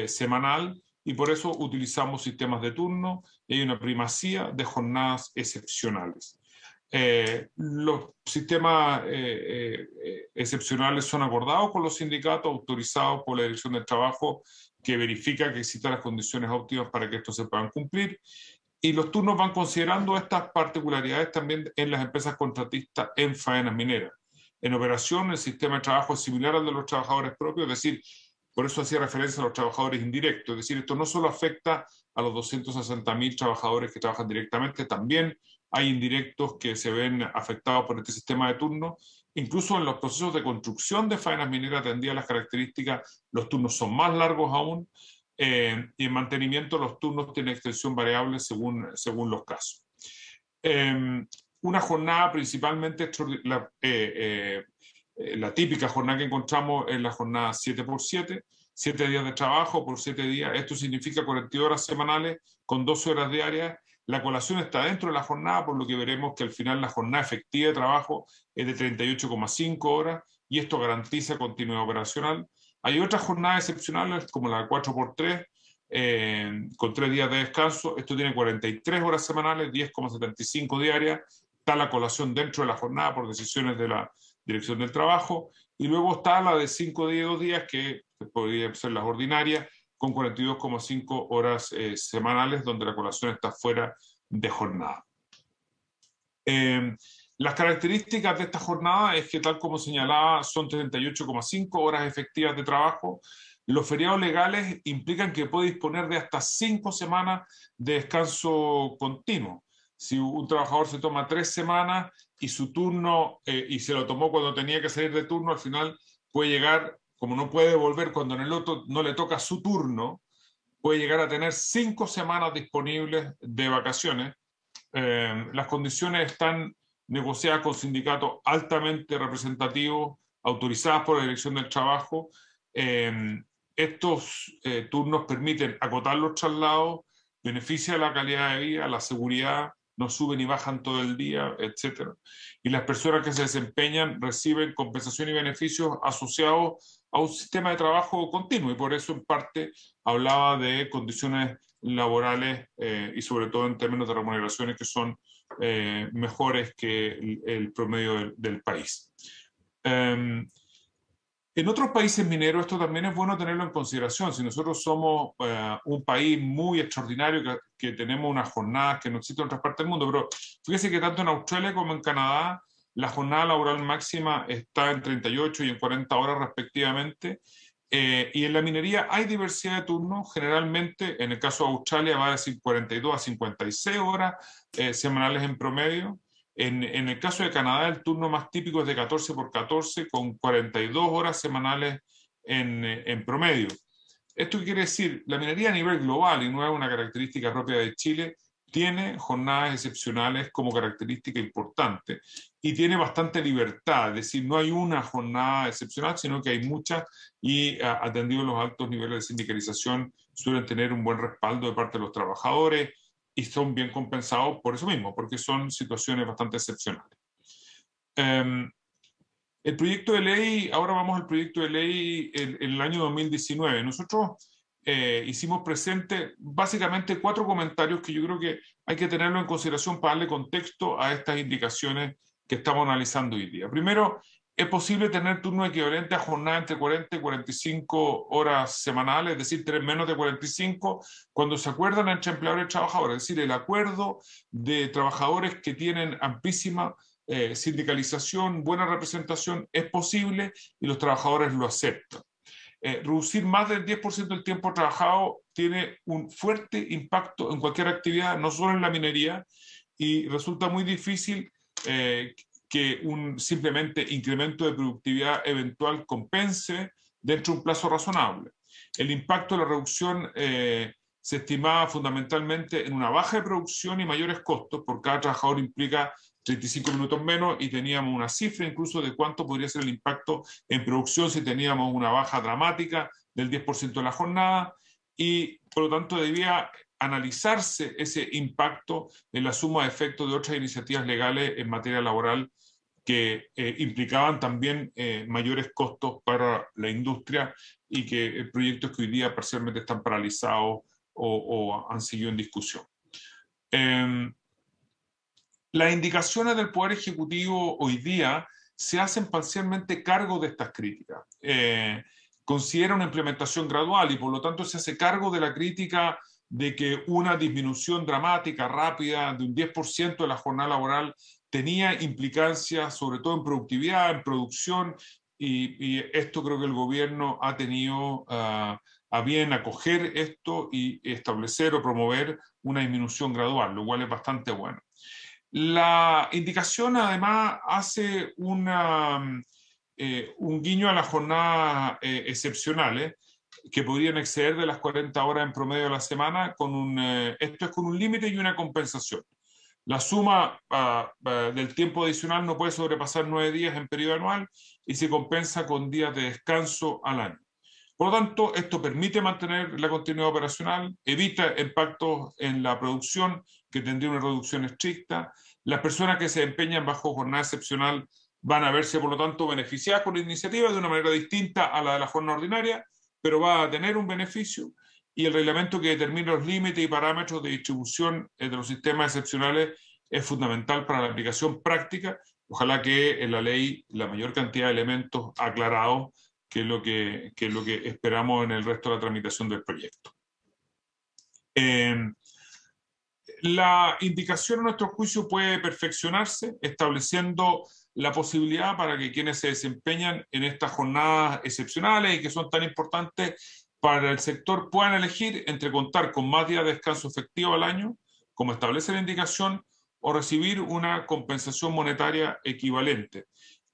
semanal, y por eso utilizamos sistemas de turno, y hay una primacía de jornadas excepcionales. Los sistemas excepcionales son acordados con los sindicatos, autorizados por la Dirección del Trabajo, que verifica que existan las condiciones óptimas para que estos se puedan cumplir. Y los turnos van considerando estas particularidades también en las empresas contratistas en faenas mineras. En operación, el sistema de trabajo es similar al de los trabajadores propios, es decir, por eso hacía referencia a los trabajadores indirectos. Es decir, esto no solo afecta a los 260.000 trabajadores que trabajan directamente, también hay indirectos que se ven afectados por este sistema de turnos. Incluso en los procesos de construcción de faenas mineras, atendidas las características, los turnos son más largos aún, y en mantenimiento los turnos tienen extensión variable según los casos. Una jornada principalmente, la típica jornada que encontramos es la jornada 7x7, 7 días de trabajo por 7 días. Esto significa 42 horas semanales con 12 horas diarias. La colación está dentro de la jornada, por lo que veremos que al final la jornada efectiva de trabajo es de 38,5 horas, y esto garantiza continuidad operacional. Hay otras jornadas excepcionales como la 4x3, con 3 días de descanso. Esto tiene 43 horas semanales, 10,75 diarias. Está la colación dentro de la jornada por decisiones de la Dirección del Trabajo. Y luego está la de 5 días y 2 días, que podría ser las ordinarias, con 42,5 horas semanales, donde la colación está fuera de jornada. Las características de esta jornada es que, tal como señalaba, son 38,5 horas efectivas de trabajo. Los feriados legales implican que puede disponer de hasta 5 semanas de descanso continuo. Si un trabajador se toma 3 semanas y su turno, y se lo tomó cuando tenía que salir de turno, al final puede llegar, como no puede volver cuando en el otro no le toca su turno, puede llegar a tener 5 semanas disponibles de vacaciones. Las condiciones están negociadas con sindicatos altamente representativos, autorizadas por la Dirección del Trabajo. Estos turnos permiten acotar los traslados, beneficia la calidad de vida, la seguridad, no suben y bajan todo el día, etc. Y las personas que se desempeñan reciben compensación y beneficios asociados a un sistema de trabajo continuo, y por eso en parte hablaba de condiciones laborales y sobre todo en términos de remuneraciones que son mejores que el promedio del país. En otros países mineros esto también es bueno tenerlo en consideración. Si nosotros somos un país muy extraordinario, que tenemos unas jornadas que no existen en otras partes del mundo, pero fíjese que tanto en Australia como en Canadá la jornada laboral máxima está en 38 y en 40 horas respectivamente, y en la minería hay diversidad de turnos. Generalmente, en el caso de Australia, va a decir 42 a 56 horas semanales en promedio. En el caso de Canadá, el turno más típico es de 14x14, con 42 horas semanales en promedio. ¿Esto qué quiere decir? La minería a nivel global, y no es una característica propia de Chile, tiene jornadas excepcionales como característica importante, y tiene bastante libertad. Es decir, no hay una jornada excepcional, sino que hay muchas, y atendido los altos niveles de sindicalización, suelen tener un buen respaldo de parte de los trabajadores, y son bien compensados por eso mismo, porque son situaciones bastante excepcionales. El proyecto de ley, ahora vamos al proyecto de ley en el año 2019. Nosotros hicimos presente básicamente 4 comentarios que yo creo que hay que tenerlo en consideración para darle contexto a estas indicaciones que estamos analizando hoy día. Primero, es posible tener turno equivalente a jornada entre 40 y 45 horas semanales, es decir, tener menos de 45 cuando se acuerdan entre empleadores y trabajadores. Es decir, el acuerdo de trabajadores que tienen amplísima sindicalización, buena representación, es posible y los trabajadores lo aceptan. Reducir más del 10% del tiempo trabajado tiene un fuerte impacto en cualquier actividad, no solo en la minería, y resulta muy difícil que un simplemente incremento de productividad eventual compense dentro de un plazo razonable. El impacto de la reducción se estimaba fundamentalmente en una baja de producción y mayores costos, por cada trabajador implica 35 minutos menos, y teníamos una cifra incluso de cuánto podría ser el impacto en producción si teníamos una baja dramática del 10% de la jornada, y por lo tanto debía analizarse ese impacto en la suma de efectos de otras iniciativas legales en materia laboral que implicaban también mayores costos para la industria y que proyectos que hoy día parcialmente están paralizados o han seguido en discusión. Las indicaciones del Poder Ejecutivo hoy día se hacen parcialmente cargo de estas críticas. Considera una implementación gradual y por lo tanto se hace cargo de la crítica de que una disminución dramática, rápida, de un 10% de la jornada laboral tenía implicancias sobre todo en productividad, en producción, y esto creo que el gobierno ha tenido a bien acoger esto y establecer o promover una disminución gradual, lo cual es bastante bueno. La indicación además hace un guiño a las jornadas excepcionales que podrían exceder de las 40 horas en promedio de la semana, esto es con un límite y una compensación. La suma del tiempo adicional no puede sobrepasar 9 días en periodo anual y se compensa con días de descanso al año. Por lo tanto, esto permite mantener la continuidad operacional, evita impactos en la producción, que tendría una reducción estricta. Las personas que se desempeñan bajo jornada excepcional van a verse, por lo tanto, beneficiadas con la iniciativa de una manera distinta a la de la jornada ordinaria, pero va a tener un beneficio, y el reglamento que determina los límites y parámetros de distribución de los sistemas excepcionales es fundamental para la aplicación práctica. Ojalá que en la ley la mayor cantidad de elementos aclarados que es lo que esperamos en el resto de la tramitación del proyecto. La indicación, a nuestro juicio, puede perfeccionarse estableciendo la posibilidad para que quienes se desempeñan en estas jornadas excepcionales y que son tan importantes para el sector puedan elegir entre contar con más días de descanso efectivo al año, como establece la indicación, o recibir una compensación monetaria equivalente.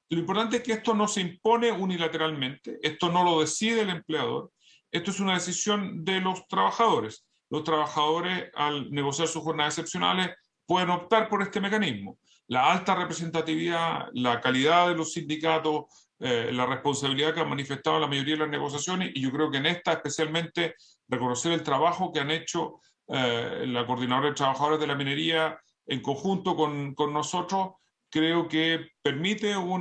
Lo importante es que esto no se impone unilateralmente, esto no lo decide el empleador, esto es una decisión de los trabajadores. Los trabajadores, al negociar sus jornadas excepcionales, pueden optar por este mecanismo. La alta representatividad, la calidad de los sindicatos, la responsabilidad que han manifestado la mayoría de las negociaciones, y yo creo que en esta especialmente reconocer el trabajo que han hecho la Coordinadora de Trabajadores de la Minería en conjunto con nosotros, creo que permite un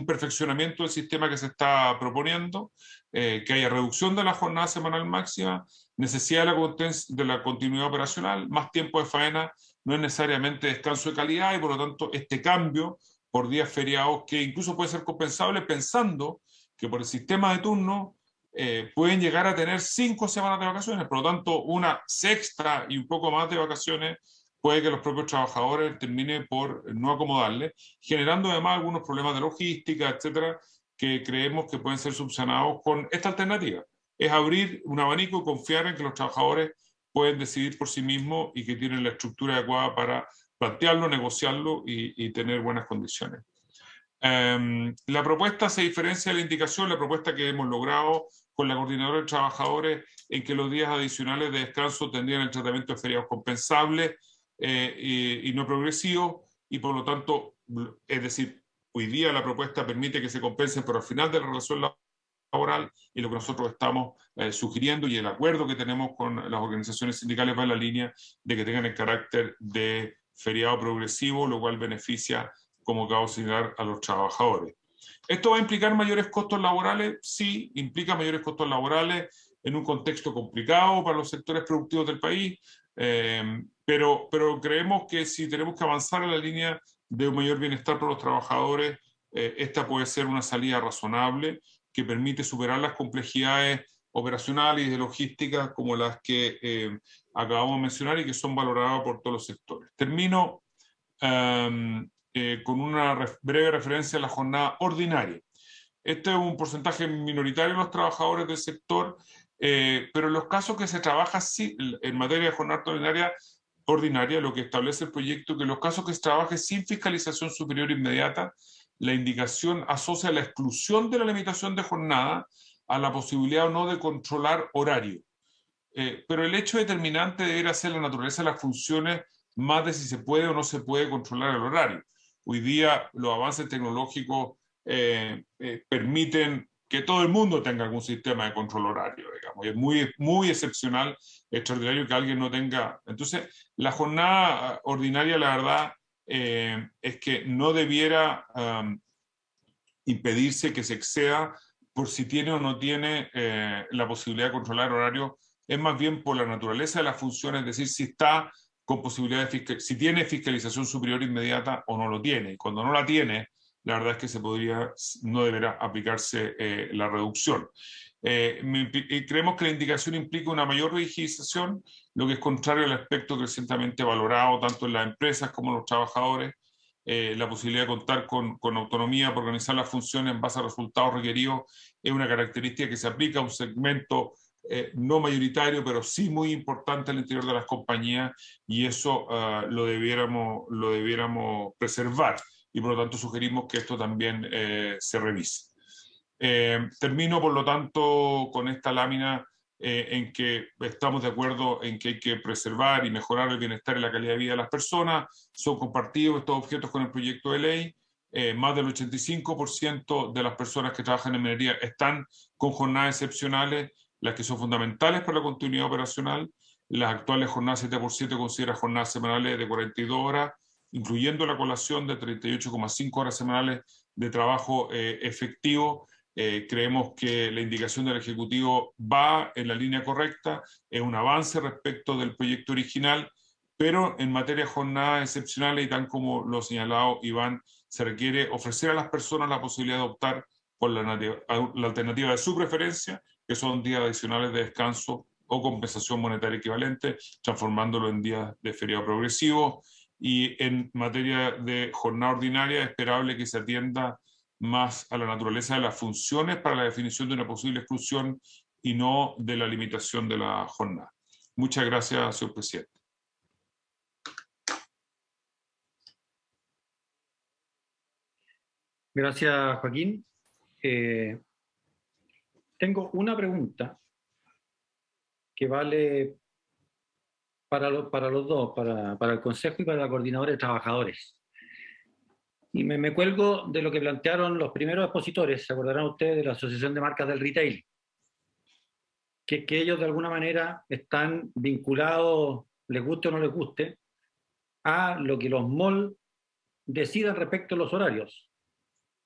perfeccionamiento del sistema que se está proponiendo, que haya reducción de la jornada semanal máxima, necesidad de la continuidad operacional, más tiempo de faena, no es necesariamente descanso de calidad, y por lo tanto este cambio por días feriados, que incluso puede ser compensable pensando que por el sistema de turno pueden llegar a tener 5 semanas de vacaciones, por lo tanto una sexta y un poco más de vacaciones puede que los propios trabajadores terminen por no acomodarle, generando además algunos problemas de logística, etcétera, que creemos que pueden ser subsanados con esta alternativa. Es abrir un abanico y confiar en que los trabajadores pueden decidir por sí mismos y que tienen la estructura adecuada para plantearlo, negociarlo y tener buenas condiciones. La propuesta se diferencia de la indicación, la propuesta que hemos logrado con la Coordinadora de Trabajadores, en que los días adicionales de descanso tendrían el tratamiento de feriados compensables y no progresivos, y por lo tanto, es decir, hoy día la propuesta permite que se compensen, pero al final de la relación laboral, y lo que nosotros estamos sugiriendo y el acuerdo que tenemos con las organizaciones sindicales va en la línea de que tengan el carácter de feriado progresivo, lo cual beneficia, como acabo de señalar, a los trabajadores. ¿Esto va a implicar mayores costos laborales? Sí, implica mayores costos laborales en un contexto complicado para los sectores productivos del país, pero creemos que si tenemos que avanzar en la línea de un mayor bienestar para los trabajadores, esta puede ser una salida razonable que permite superar las complejidades operacionales y de logística como las que acabamos de mencionar y que son valoradas por todos los sectores. Termino con una breve referencia a la jornada ordinaria. Este es un porcentaje minoritario de los trabajadores del sector, pero en los casos que se trabaja en materia de jornada ordinaria, lo que establece el proyecto, que en los casos que se trabaje sin fiscalización superior inmediata, la indicación asocia la exclusión de la limitación de jornada a la posibilidad o no de controlar horario. Pero el hecho determinante debería ser la naturaleza de las funciones, más de si se puede o no se puede controlar el horario. Hoy día los avances tecnológicos permiten que todo el mundo tenga algún sistema de control horario, digamos. Y es muy excepcional, extraordinario que alguien no tenga. Entonces, la jornada ordinaria, la verdad, es que no debiera impedirse que se exceda por si tiene o no tiene la posibilidad de controlar el horario. Es más bien por la naturaleza de las funciones, es decir, si está con posibilidad de si tiene fiscalización superior inmediata o no lo tiene. Y cuando no la tiene, la verdad es que no deberá aplicarse la reducción. Creemos que la indicación implica una mayor rigidización, lo que es contrario al aspecto crecientemente valorado tanto en las empresas como en los trabajadores, la posibilidad de contar con autonomía para organizar las funciones en base a resultados requeridos es una característica que se aplica a un segmento no mayoritario, pero sí muy importante al interior de las compañías, y eso lo debiéramos preservar, y por lo tanto sugerimos que esto también se revise. Termino, por lo tanto, con esta lámina en que estamos de acuerdo en que hay que preservar y mejorar el bienestar y la calidad de vida de las personas. Son compartidos estos objetos con el proyecto de ley. Más del 85% de las personas que trabajan en minería están con jornadas excepcionales, las que son fundamentales para la continuidad operacional. Las actuales jornadas 7x7 consideran jornadas semanales de 42 horas, incluyendo la colación de 38,5 horas semanales de trabajo efectivo. Creemos que la indicación del Ejecutivo va en la línea correcta, es un avance respecto del proyecto original, pero en materia de jornadas excepcionales, y tal como lo ha señalado Iván, se requiere ofrecer a las personas la posibilidad de optar por la alternativa de su preferencia, que son días adicionales de descanso o compensación monetaria equivalente, transformándolo en días de feriado progresivo. Y en materia de jornada ordinaria, es esperable que se atienda más a la naturaleza de las funciones para la definición de una posible exclusión y no de la limitación de la jornada. Muchas gracias, señor presidente. Gracias, Joaquín. Tengo una pregunta que vale para los dos, para el Consejo y para la Coordinadora de Trabajadores. Y me cuelgo de lo que plantearon los primeros expositores, se acordarán ustedes de la Asociación de Marcas del Retail, que ellos de alguna manera están vinculados, les guste o no les guste, a lo que los malls decidan respecto a los horarios.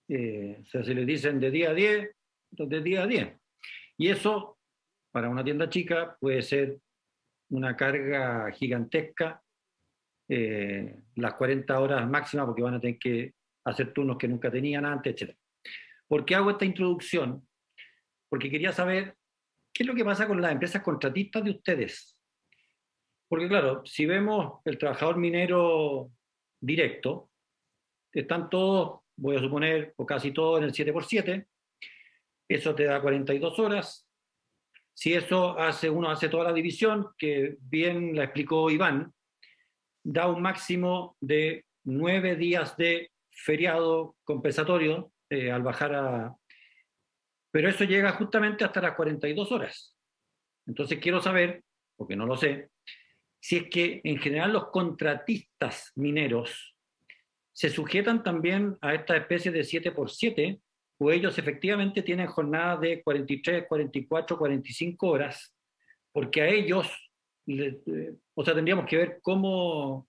O sea, si les dicen de día a 10, de día a 10. Y eso, para una tienda chica, puede ser una carga gigantesca, las 40 horas máximas, porque van a tener que hacer turnos que nunca tenían antes, etc. ¿Por qué hago esta introducción? Porque quería saber qué es lo que pasa con las empresas contratistas de ustedes. Porque claro, si vemos el trabajador minero directo, están todos, voy a suponer, o casi todos en el 7x7, eso te da 42 horas. Si eso uno hace toda la división, que bien la explicó Iván, da un máximo de 9 días de feriado compensatorio al bajar a... Pero eso llega justamente hasta las 42 horas. Entonces quiero saber, porque no lo sé, si es que en general los contratistas mineros se sujetan también a esta especie de 7x7, o ellos efectivamente tienen jornadas de 43, 44, 45 horas, porque a ellos, o sea, tendríamos que ver cómo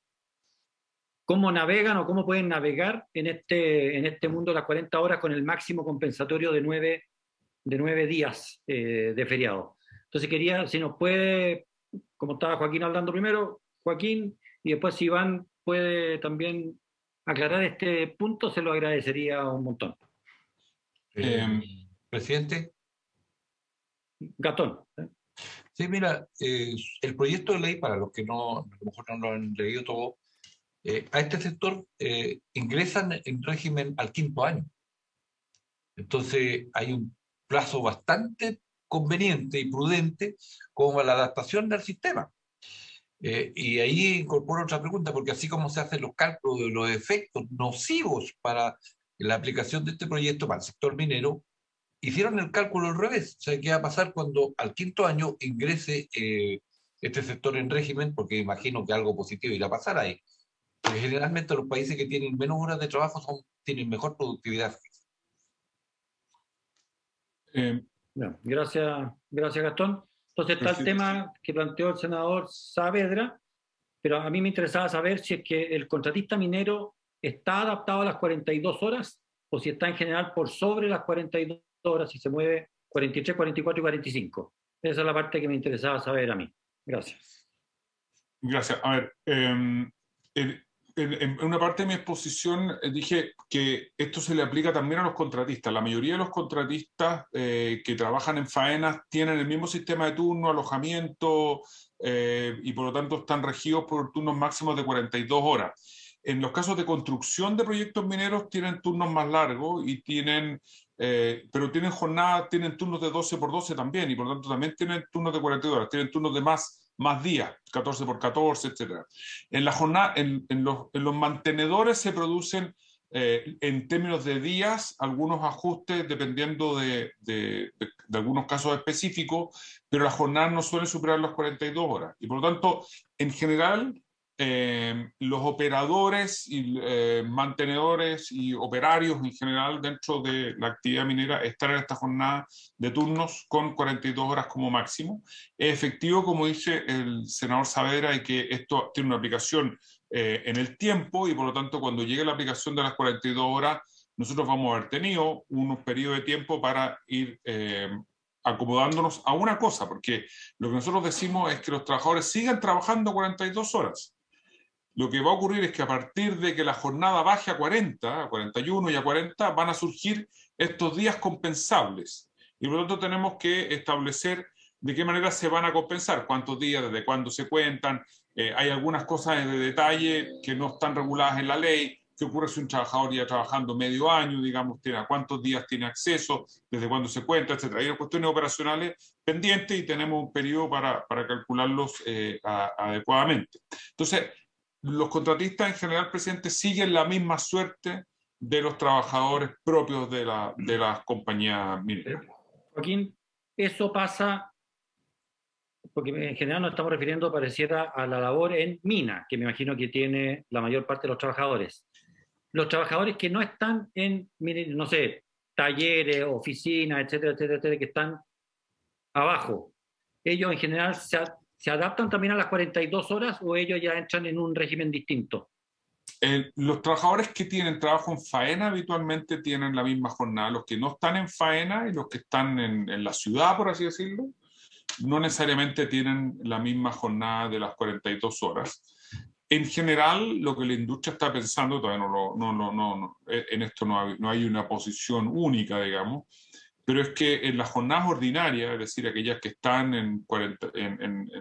navegan o cómo pueden navegar en este mundo de las 40 horas con el máximo compensatorio de 9 días de feriado. Entonces quería, si nos puede, como estaba Joaquín hablando primero, Joaquín, y después si Iván puede también aclarar este punto, se lo agradecería un montón. Presidente. Gatón. Sí, mira, el proyecto de ley, para los que a lo mejor no lo han leído todo, a este sector ingresan en régimen al 5º año. Entonces hay un plazo bastante conveniente y prudente como la adaptación del sistema. Y ahí incorporo otra pregunta, porque así como se hacen los cálculos de los efectos nocivos para la aplicación de este proyecto para el sector minero, hicieron el cálculo al revés. O sea, ¿qué va a pasar cuando al quinto año ingrese este sector en régimen? Porque imagino que algo positivo irá a pasar ahí. Porque generalmente los países que tienen menos horas de trabajo tienen mejor productividad. Bueno, gracias, Gastón. Entonces está el tema que planteó el senador Saavedra, pero a mí me interesaba saber si es que el contratista minero está adaptado a las 42 horas o si está en general por sobre las 42 horas, si se mueve 43, 44 y 45. Esa es la parte que me interesaba saber a mí. Gracias. Gracias. A ver, en una parte de mi exposición dije que esto se le aplica también a los contratistas. La mayoría de los contratistas que trabajan en faenas tienen el mismo sistema de turno, alojamiento, y por lo tanto están regidos por turnos máximos de 42 horas. En los casos de construcción de proyectos mineros tienen turnos más largos y pero tienen jornadas, tienen turnos de 12 por 12 también, y por lo tanto también tienen turnos de 42 horas, tienen turnos de más días, 14 por 14, etc. En la jornada, en los mantenedores se producen, en términos de días, algunos ajustes dependiendo de algunos casos específicos, pero las jornadas no suelen superar las 42 horas. Y por lo tanto, en general, los operadores y mantenedores y operarios en general dentro de la actividad minera están en esta jornada de turnos con 42 horas como máximo. Es efectivo, como dice el senador Saavedra, y que esto tiene una aplicación en el tiempo, y por lo tanto cuando llegue la aplicación de las 42 horas nosotros vamos a haber tenido unos periodos de tiempo para ir acomodándonos a una cosa, porque lo que nosotros decimos es que los trabajadores sigan trabajando 42 horas. Lo que va a ocurrir es que a partir de que la jornada baje a 40, a 41 y a 40, van a surgir estos días compensables. Y por lo tanto tenemos que establecer de qué manera se van a compensar, cuántos días, desde cuándo se cuentan. Hay algunas cosas de detalle que no están reguladas en la ley. ¿Qué ocurre si un trabajador ya trabajando medio año, digamos, a cuántos días tiene acceso, desde cuándo se cuenta, etcétera? Hay cuestiones operacionales pendientes y tenemos un periodo para calcularlos adecuadamente. Entonces, los contratistas en general, presidente, siguen la misma suerte de los trabajadores propios de las compañías mineras. Joaquín, eso pasa, porque en general nos estamos refiriendo, pareciera, a la labor en mina, que me imagino que tiene la mayor parte de los trabajadores. Los trabajadores que no están en, no sé, talleres, oficinas, etcétera, etcétera, etcétera, que están abajo, ellos en general ¿se adaptan también a las 42 horas o ellos ya entran en un régimen distinto? Los trabajadores que tienen trabajo en faena habitualmente tienen la misma jornada. Los que no están en faena y los que están en la ciudad, por así decirlo, no necesariamente tienen la misma jornada de las 42 horas. En general, lo que la industria está pensando, todavía en esto no hay una posición única, digamos, pero es que en las jornadas ordinarias, es decir, aquellas que están en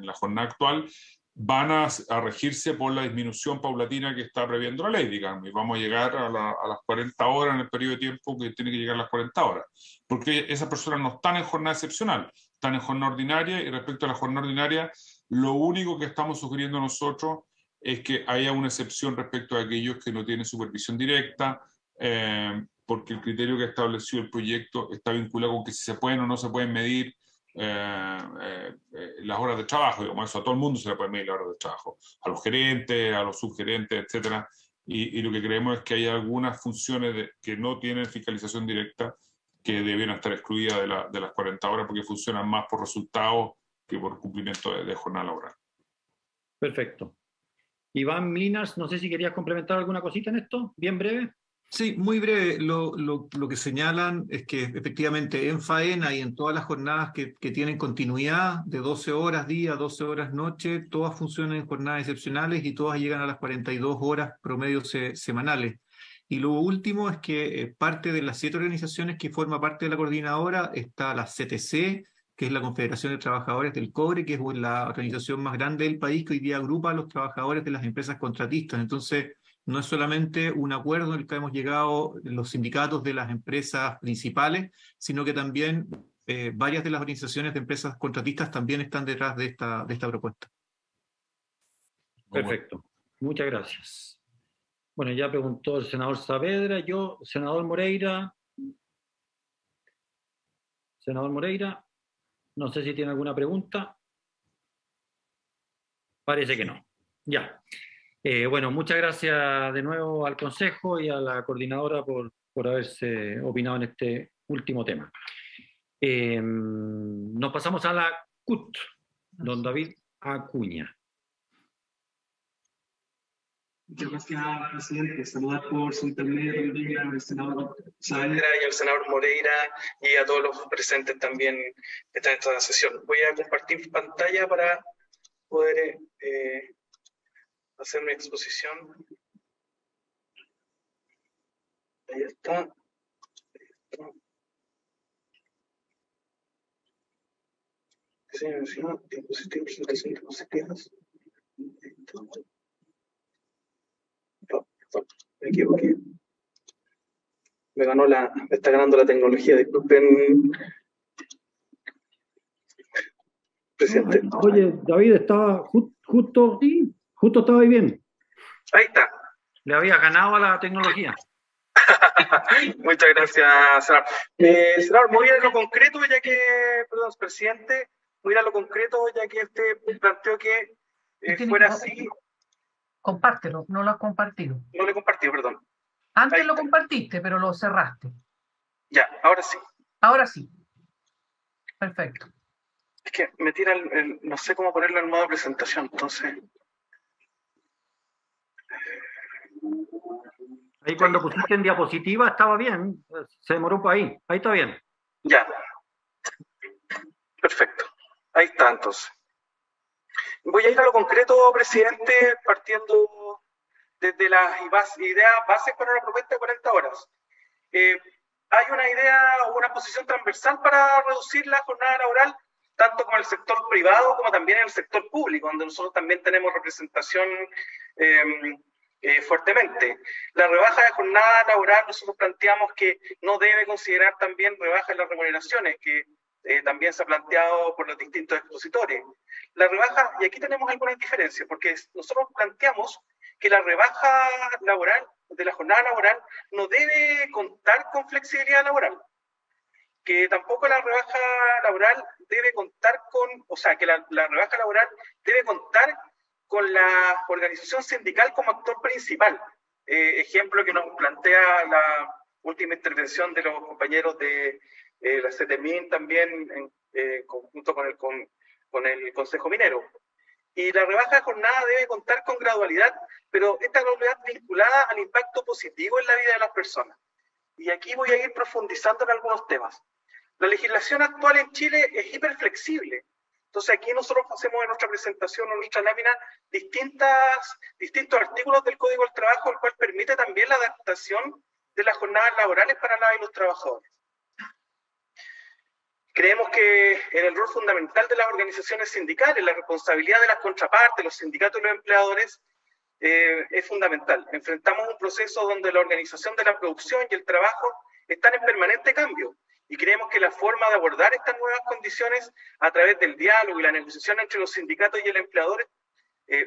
la jornada actual, van a regirse por la disminución paulatina que está previendo la ley, digamos, y vamos a llegar a las 40 horas en el periodo de tiempo que tiene que llegar a las 40 horas, porque esas personas no están en jornada excepcional, están en jornada ordinaria, y respecto a la jornada ordinaria, lo único que estamos sugiriendo nosotros es que haya una excepción respecto a aquellos que no tienen supervisión directa, porque el criterio que estableció el proyecto está vinculado con que si se pueden o no se pueden medir las horas de trabajo. Digamos, eso a todo el mundo se le puede medir las horas de trabajo, a los gerentes, a los subgerentes, etcétera. Y lo que creemos es que hay algunas funciones que no tienen fiscalización directa que deben estar excluidas de las 40 horas porque funcionan más por resultados que por cumplimiento de jornada laboral. Perfecto. Iván Minas, no sé si querías complementar alguna cosita en esto, bien breve. Sí, muy breve. Lo que señalan es que efectivamente en faena y en todas las jornadas que tienen continuidad de 12 horas día, 12 horas noche, todas funcionan en jornadas excepcionales y todas llegan a las 42 horas promedio semanales. Y lo último es que parte de las 7 organizaciones que forma parte de la coordinadora está la CTC, que es la Confederación de Trabajadores del Cobre, que es la organización más grande del país, que hoy día agrupa a los trabajadores de las empresas contratistas. Entonces, no es solamente un acuerdo en el que hemos llegado los sindicatos de las empresas principales, sino que también varias de las organizaciones de empresas contratistas también están detrás de esta propuesta. Perfecto. Muchas gracias. Bueno, ya preguntó el senador Saavedra. Senador Moreira, Senador Moreira, no sé si tiene alguna pregunta. Parece que no. Ya. Bueno, muchas gracias de nuevo al Consejo y a la coordinadora por haberse opinado en este último tema. Nos pasamos a la CUT, don David Acuña. Muchas gracias, presidente. Saludar por su intermedio también al senador Saavedra y al senador Moreira y a todos los presentes también en esta sesión. Voy a compartir pantalla para poder hacer mi exposición. Ahí está. Diapositivas, presentación de diapositivas. Me equivoqué. Me está ganando la tecnología, disculpen, presidente. Oye, David, estaba justo estaba ahí bien. Ahí está. Le había ganado a la tecnología. Muchas gracias, senador. Senador, me voy a ir a lo concreto, ya que, perdón, presidente, voy a ir a lo concreto, ya que planteó que fuera así. Compártelo, no lo has compartido. No lo he compartido, perdón. Antes lo compartiste, pero lo cerraste. Ya, ahora sí. Ahora sí. Perfecto. Es que me tira no sé cómo ponerlo en modo presentación, entonces. Ahí cuando pusiste en diapositiva estaba bien, se demoró por ahí. Ahí está bien. Ya. Perfecto. Ahí está, entonces. Voy a ir a lo concreto, presidente, partiendo desde las ideas bases para la propuesta de 40 horas. Hay una idea o una posición transversal para reducir la jornada laboral, tanto como en el sector privado como también en el sector público, donde nosotros también tenemos representación fuertemente. La rebaja de jornada laboral nosotros planteamos que no debe considerar también rebaja en las remuneraciones, que también se ha planteado por los distintos expositores. La rebaja, y aquí tenemos algunas diferencias, porque nosotros planteamos que la rebaja laboral, de la jornada laboral, no debe contar con flexibilidad laboral, que tampoco la rebaja laboral debe contar con, o sea, que la rebaja laboral debe contar con la organización sindical como actor principal. Ejemplo que nos plantea la última intervención de los compañeros de la CETEMIN también, en conjunto con el Consejo Minero. Y la rebaja de jornada debe contar con gradualidad, pero esta gradualidad vinculada al impacto positivo en la vida de las personas. Y aquí voy a ir profundizando en algunos temas. La legislación actual en Chile es hiperflexible. Entonces aquí nosotros hacemos en nuestra presentación, en nuestra lámina, distintos artículos del Código del Trabajo, el cual permite también la adaptación de las jornadas laborales para las y los trabajadores. Creemos que en el rol fundamental de las organizaciones sindicales, la responsabilidad de las contrapartes, los sindicatos y los empleadores, es fundamental. Enfrentamos un proceso donde la organización de la producción y el trabajo están en permanente cambio y creemos que la forma de abordar estas nuevas condiciones a través del diálogo y la negociación entre los sindicatos y el empleador,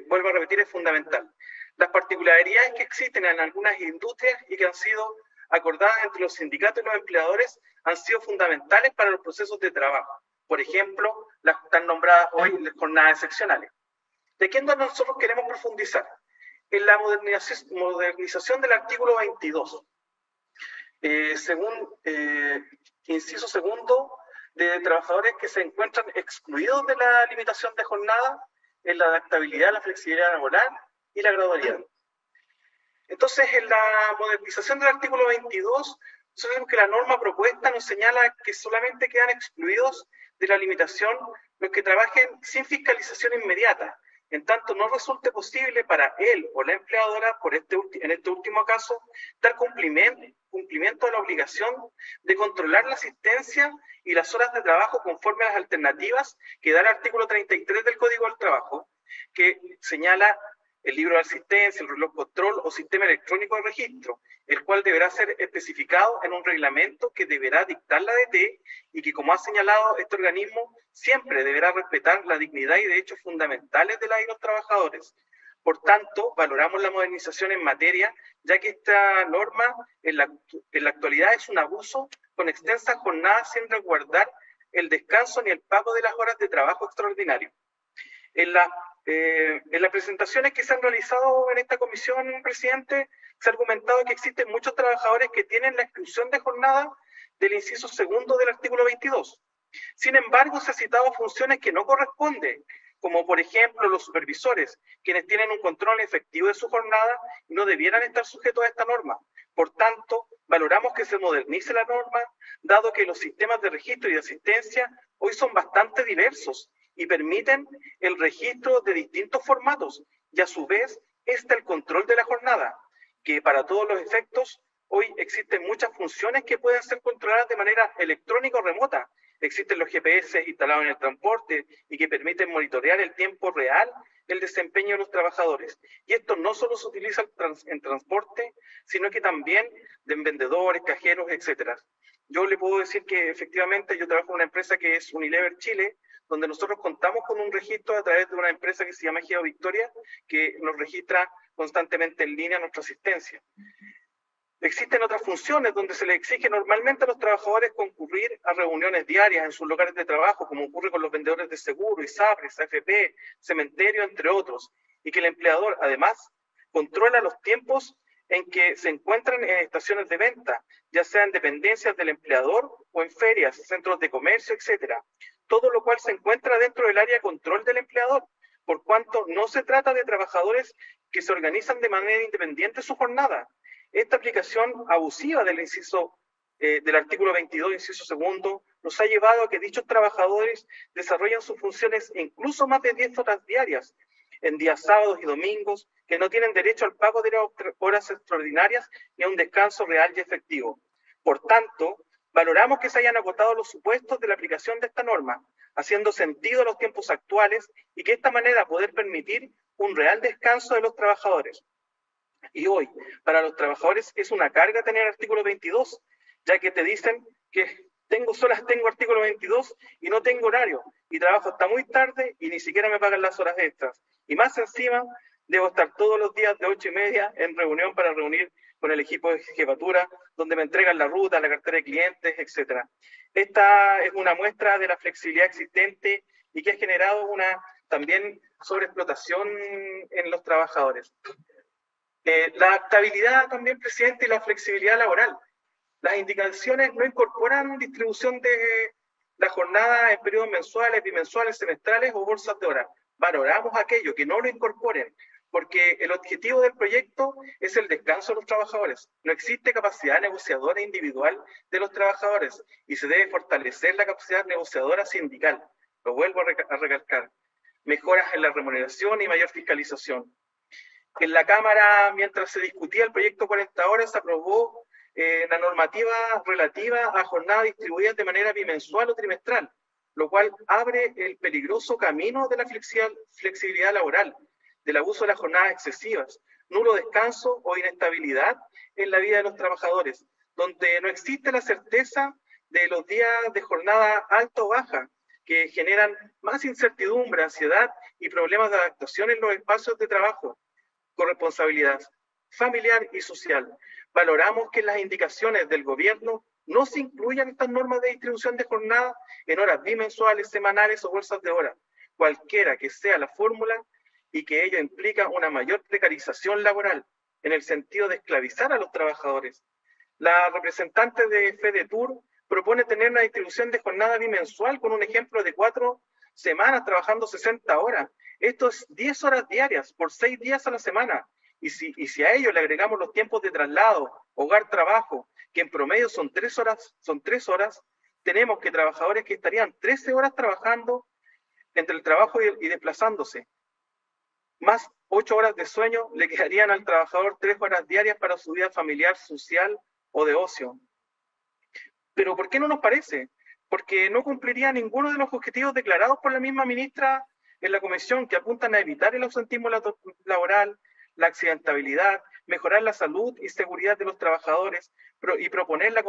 vuelvo a repetir, es fundamental. Las particularidades que existen en algunas industrias y que han sido acordadas entre los sindicatos y los empleadores han sido fundamentales para los procesos de trabajo. Por ejemplo, las están nombradas hoy las jornadas excepcionales. ¿De qué nosotros queremos profundizar? En la modernización del artículo 22. Según inciso segundo, de trabajadores que se encuentran excluidos de la limitación de jornada, en la adaptabilidad, la flexibilidad laboral y la gradualidad. Entonces, en la modernización del artículo 22, nosotros vemos que la norma propuesta nos señala que solamente quedan excluidos de la limitación los que trabajen sin fiscalización inmediata, en tanto no resulte posible para él o la empleadora, en este último caso, dar cumplimiento a la obligación de controlar la asistencia y las horas de trabajo conforme a las alternativas que da el artículo 33 del Código del Trabajo, que señala el libro de asistencia, el reloj control o sistema electrónico de registro, el cual deberá ser especificado en un reglamento que deberá dictar la DT y que, como ha señalado este organismo, siempre deberá respetar la dignidad y derechos fundamentales de las y los trabajadores. Por tanto, valoramos la modernización en materia, ya que esta norma en la actualidad es un abuso con extensas jornadas sin resguardar el descanso ni el pago de las horas de trabajo extraordinario. En las presentaciones que se han realizado en esta comisión, presidente, se ha argumentado que existen muchos trabajadores que tienen la exclusión de jornada del inciso segundo del artículo 22. Sin embargo, se ha citado funciones que no corresponden, como por ejemplo los supervisores, quienes tienen un control efectivo de su jornada y no debieran estar sujetos a esta norma. Por tanto, valoramos que se modernice la norma, dado que los sistemas de registro y de asistencia hoy son bastante diversos y permiten el registro de distintos formatos, y a su vez está el control de la jornada, que para todos los efectos hoy existen muchas funciones que pueden ser controladas de manera electrónica o remota. Existen los GPS instalados en el transporte y que permiten monitorear en tiempo real el desempeño de los trabajadores. Y esto no solo se utiliza en transporte, sino que también en vendedores, cajeros, etc. Yo le puedo decir que efectivamente yo trabajo en una empresa que es Unilever Chile, donde nosotros contamos con un registro a través de una empresa que se llama Geo Victoria, que nos registra constantemente en línea nuestra asistencia. Existen otras funciones donde se les exige normalmente a los trabajadores concurrir a reuniones diarias en sus lugares de trabajo, como ocurre con los vendedores de seguro, ISAPRES, AFP, cementerio, entre otros, y que el empleador, además, controla los tiempos en que se encuentran en estaciones de venta, ya sea en dependencias del empleador o en ferias, centros de comercio, etc. Todo lo cual se encuentra dentro del área de control del empleador, por cuanto no se trata de trabajadores que se organizan de manera independiente su jornada. Esta aplicación abusiva del inciso del artículo 22, inciso segundo, nos ha llevado a que dichos trabajadores desarrollen sus funciones incluso más de 10 horas diarias, en días sábados y domingos, que no tienen derecho al pago de horas extraordinarias ni a un descanso real y efectivo. Por tanto, valoramos que se hayan agotado los supuestos de la aplicación de esta norma, haciendo sentido a los tiempos actuales y que de esta manera poder permitir un real descanso de los trabajadores. Y hoy, para los trabajadores es una carga tener artículo 22, ya que te dicen que tengo artículo 22 y no tengo horario, y trabajo hasta muy tarde y ni siquiera me pagan las horas extras. Y más encima, debo estar todos los días de 8:30 en reunión para reunir con el equipo de jefatura, donde me entregan la ruta, la cartera de clientes, etc. Esta es una muestra de la flexibilidad existente y que ha generado una también sobreexplotación en los trabajadores. La adaptabilidad también, presidente, y la flexibilidad laboral. Las indicaciones no incorporan distribución de la jornada en periodos mensuales, bimensuales, semestrales o bolsas de horas. Valoramos aquello que no lo incorporen, porque el objetivo del proyecto es el descanso de los trabajadores. No existe capacidad negociadora individual de los trabajadores y se debe fortalecer la capacidad negociadora sindical. Lo vuelvo a recalcar. Mejoras en la remuneración y mayor fiscalización. En la Cámara, mientras se discutía el proyecto 40 horas, se aprobó la normativa relativa a jornadas distribuidas de manera bimensual o trimestral, lo cual abre el peligroso camino de la flexibilidad laboral, del abuso de las jornadas excesivas, nulo descanso o inestabilidad en la vida de los trabajadores, donde no existe la certeza de los días de jornada alta o baja, que generan más incertidumbre, ansiedad y problemas de adaptación en los espacios de trabajo. Corresponsabilidad familiar y social. Valoramos que en las indicaciones del gobierno no se incluyan estas normas de distribución de jornada en horas bimensuales, semanales o bolsas de horas, cualquiera que sea la fórmula, y que ello implica una mayor precarización laboral en el sentido de esclavizar a los trabajadores. La representante de FEDETUR propone tener una distribución de jornada bimensual con un ejemplo de 4 semanas trabajando 60 horas. Esto es 10 horas diarias por 6 días a la semana. Y si a ello le agregamos los tiempos de traslado, hogar-trabajo, que en promedio son 3 horas, tenemos que trabajadores que estarían 13 horas trabajando entre el trabajo y desplazándose. Más 8 horas de sueño le quedarían al trabajador 3 horas diarias para su vida familiar, social o de ocio. Pero ¿por qué no nos parece? Porque no cumpliría ninguno de los objetivos declarados por la misma ministra en la comisión, que apuntan a evitar el ausentismo laboral, la accidentabilidad, mejorar la salud y seguridad de los trabajadores y proponer la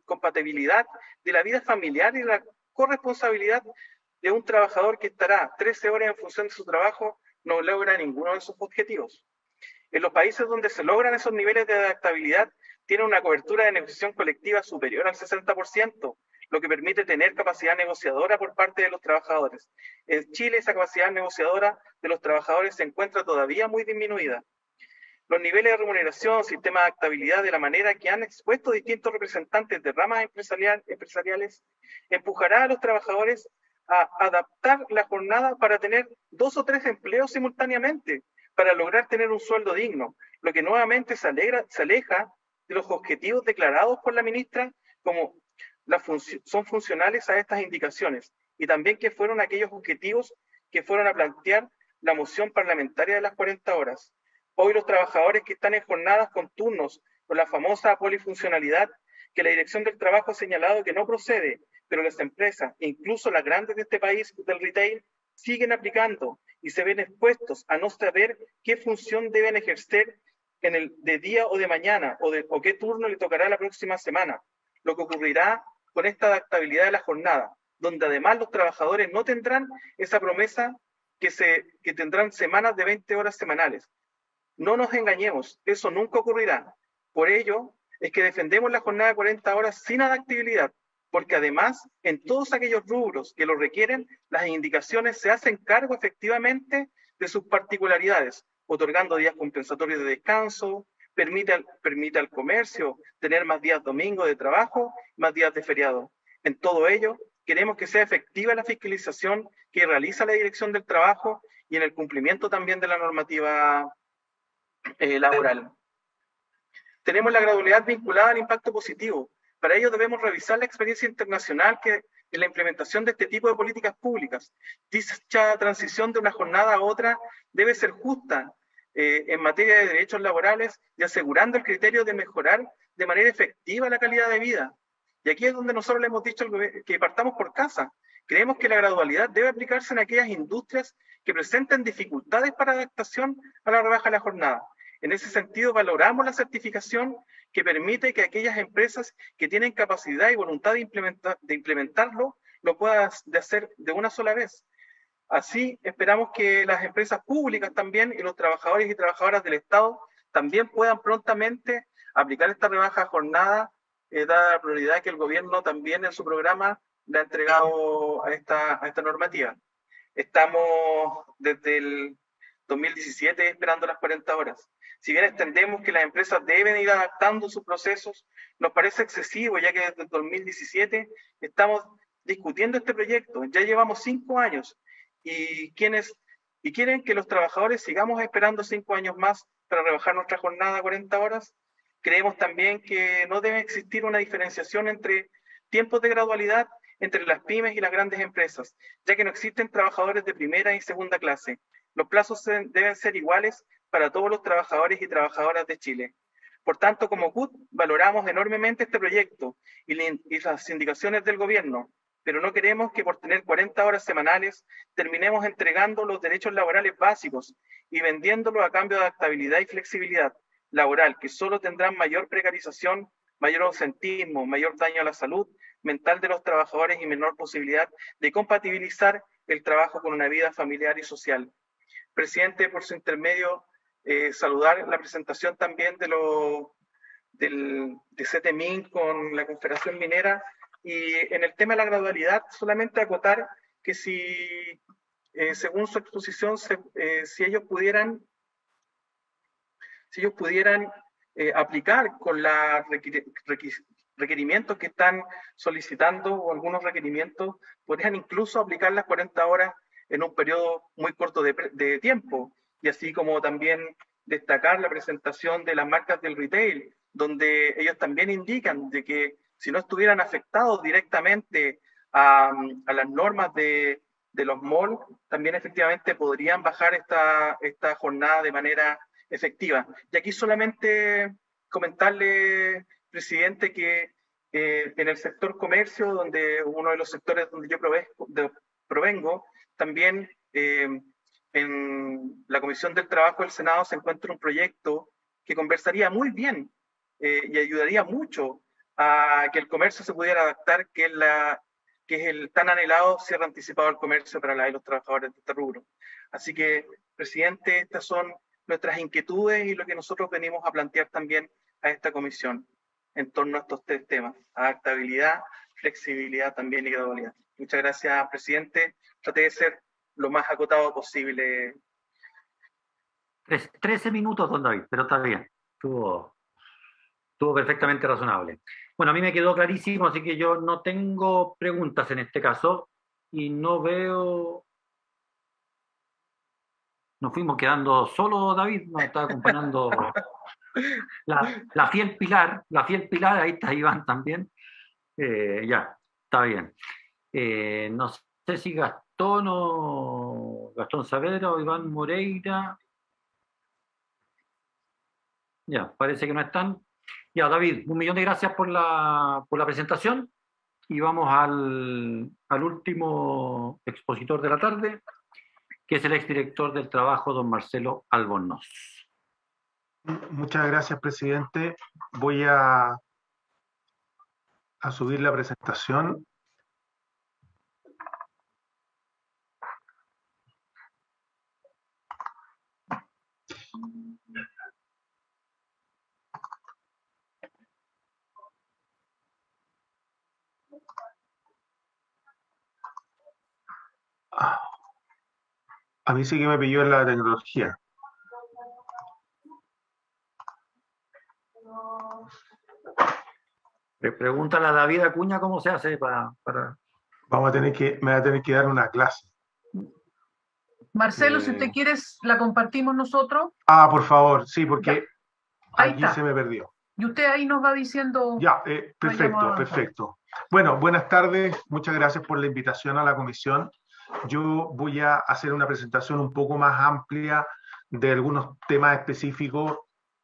compatibilidad de la vida familiar y la corresponsabilidad de un trabajador que estará 13 horas en función de su trabajo. No logra ninguno de esos objetivos. En los países donde se logran esos niveles de adaptabilidad, tiene una cobertura de negociación colectiva superior al 60%. lo que permite tener capacidad negociadora por parte de los trabajadores. En Chile esa capacidad negociadora de los trabajadores se encuentra todavía muy disminuida. Los niveles de remuneración, sistema de adaptabilidad, de la manera que han expuesto distintos representantes de ramas empresariales, empujará a los trabajadores a adaptar la jornada para tener 2 o 3 empleos simultáneamente, para lograr tener un sueldo digno, lo que nuevamente se aleja de los objetivos declarados por la ministra como son funcionales a estas indicaciones, y también que fueron aquellos objetivos que fueron a plantear la moción parlamentaria de las 40 horas. Hoy los trabajadores que están en jornadas con turnos, con la famosa polifuncionalidad, que la Dirección del Trabajo ha señalado que no procede, pero las empresas, incluso las grandes de este país del retail, siguen aplicando y se ven expuestos a no saber qué función deben ejercer de día o de mañana, o qué turno le tocará la próxima semana. Lo que ocurrirá con esta adaptabilidad de la jornada, donde además los trabajadores no tendrán esa promesa que tendrán semanas de 20 horas semanales. No nos engañemos, eso nunca ocurrirá. Por ello es que defendemos la jornada de 40 horas sin adaptabilidad, porque además en todos aquellos rubros que lo requieren, las indicaciones se hacen cargo efectivamente de sus particularidades, otorgando días compensatorios de descanso, permite al comercio tener más días domingo de trabajo, más días de feriado. En todo ello, queremos que sea efectiva la fiscalización que realiza la Dirección del Trabajo y en el cumplimiento también de la normativa laboral. Tenemos la gradualidad vinculada al impacto positivo. Para ello debemos revisar la experiencia internacional en la implementación de este tipo de políticas públicas. Dicha transición de una jornada a otra debe ser justa en materia de derechos laborales y asegurando el criterio de mejorar de manera efectiva la calidad de vida. Y aquí es donde nosotros le hemos dicho que partamos por casa. Creemos que la gradualidad debe aplicarse en aquellas industrias que presenten dificultades para adaptación a la rebaja de la jornada. En ese sentido, valoramos la certificación que permite que aquellas empresas que tienen capacidad y voluntad de implementarlo, lo puedan hacer de una sola vez. Así, esperamos que las empresas públicas también y los trabajadores y trabajadoras del Estado también puedan prontamente aplicar esta rebaja de jornada, dada la prioridad que el gobierno también en su programa le ha entregado a esta normativa. Estamos desde el 2017 esperando las 40 horas. Si bien entendemos que las empresas deben ir adaptando sus procesos, nos parece excesivo, ya que desde el 2017 estamos discutiendo este proyecto. Ya llevamos 5 años y quieren que los trabajadores sigamos esperando 5 años más para rebajar nuestra jornada a 40 horas. Creemos también que no debe existir una diferenciación entre tiempos de gradualidad entre las pymes y las grandes empresas, ya que no existen trabajadores de primera y segunda clase. Los plazos deben ser iguales para todos los trabajadores y trabajadoras de Chile. Por tanto, como CUT, valoramos enormemente este proyecto y las indicaciones del gobierno, pero no queremos que por tener 40 horas semanales terminemos entregando los derechos laborales básicos y vendiéndolos a cambio de adaptabilidad y flexibilidad laboral, que solo tendrán mayor precarización, mayor ausentismo, mayor daño a la salud mental de los trabajadores y menor posibilidad de compatibilizar el trabajo con una vida familiar y social. Presidente, por su intermedio, saludar la presentación también de CETEMIN con la Confederación Minera, y en el tema de la gradualidad solamente acotar que según su exposición, si ellos pudieran aplicar con los requerimientos que están solicitando, o algunos requerimientos, podrían incluso aplicar las 40 horas en un periodo muy corto de tiempo, y así como también destacar la presentación de las marcas del retail, donde ellos también indican de que si no estuvieran afectados directamente a las normas de los malls, también efectivamente podrían bajar esta jornada de manera efectiva. Y aquí solamente comentarle, presidente, que en el sector comercio, donde uno de los sectores donde yo provengo, también en la Comisión del Trabajo del Senado se encuentra un proyecto que conversaría muy bien y ayudaría mucho a que el comercio se pudiera adaptar, que es el tan anhelado cierre anticipado del comercio para los trabajadores de este rubro. Así que, presidente, estas son nuestras inquietudes y lo que nosotros venimos a plantear también a esta comisión en torno a estos 3 temas: adaptabilidad, flexibilidad también y gradualidad. Muchas gracias, presidente. Traté de ser lo más acotado posible. 13 minutos, don David, pero está bien. Estuvo perfectamente razonable. Bueno, a mí me quedó clarísimo, así que yo no tengo preguntas en este caso y no veo... Nos fuimos quedando solo, David, nos está acompañando la fiel Pilar, ahí está Iván también. Ya, está bien. No sé si Gastón Saavedra o Iván Moreira. Ya, parece que no están. Ya, David, 1.000.000 de gracias por la presentación y vamos al último expositor de la tarde, que es el exdirector del trabajo, don Marcelo Albornoz. Muchas gracias, presidente. Voy a subir la presentación. A mí sí que me pilló en la tecnología. Pregúntale a David Acuña cómo se hace para... me va a tener que dar una clase. Marcelo, si usted quiere, la compartimos nosotros. Por favor, sí, porque aquí se me perdió. Y usted ahí nos va diciendo... Ya, perfecto. Bueno, buenas tardes. Muchas gracias por la invitación a la comisión. Yo voy a hacer una presentación un poco más amplia de algunos temas específicos.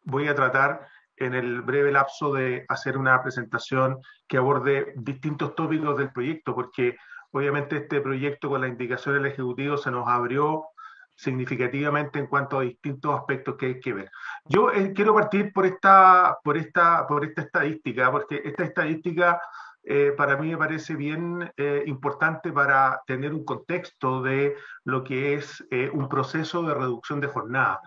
Voy a tratar en el breve lapso de hacer una presentación que aborde distintos tópicos del proyecto, porque obviamente este proyecto con la indicación del Ejecutivo se nos abrió significativamente en cuanto a distintos aspectos que hay que ver. Yo quiero partir por esta estadística, porque esta estadística para mí me parece bien importante para tener un contexto de lo que es un proceso de reducción de jornada.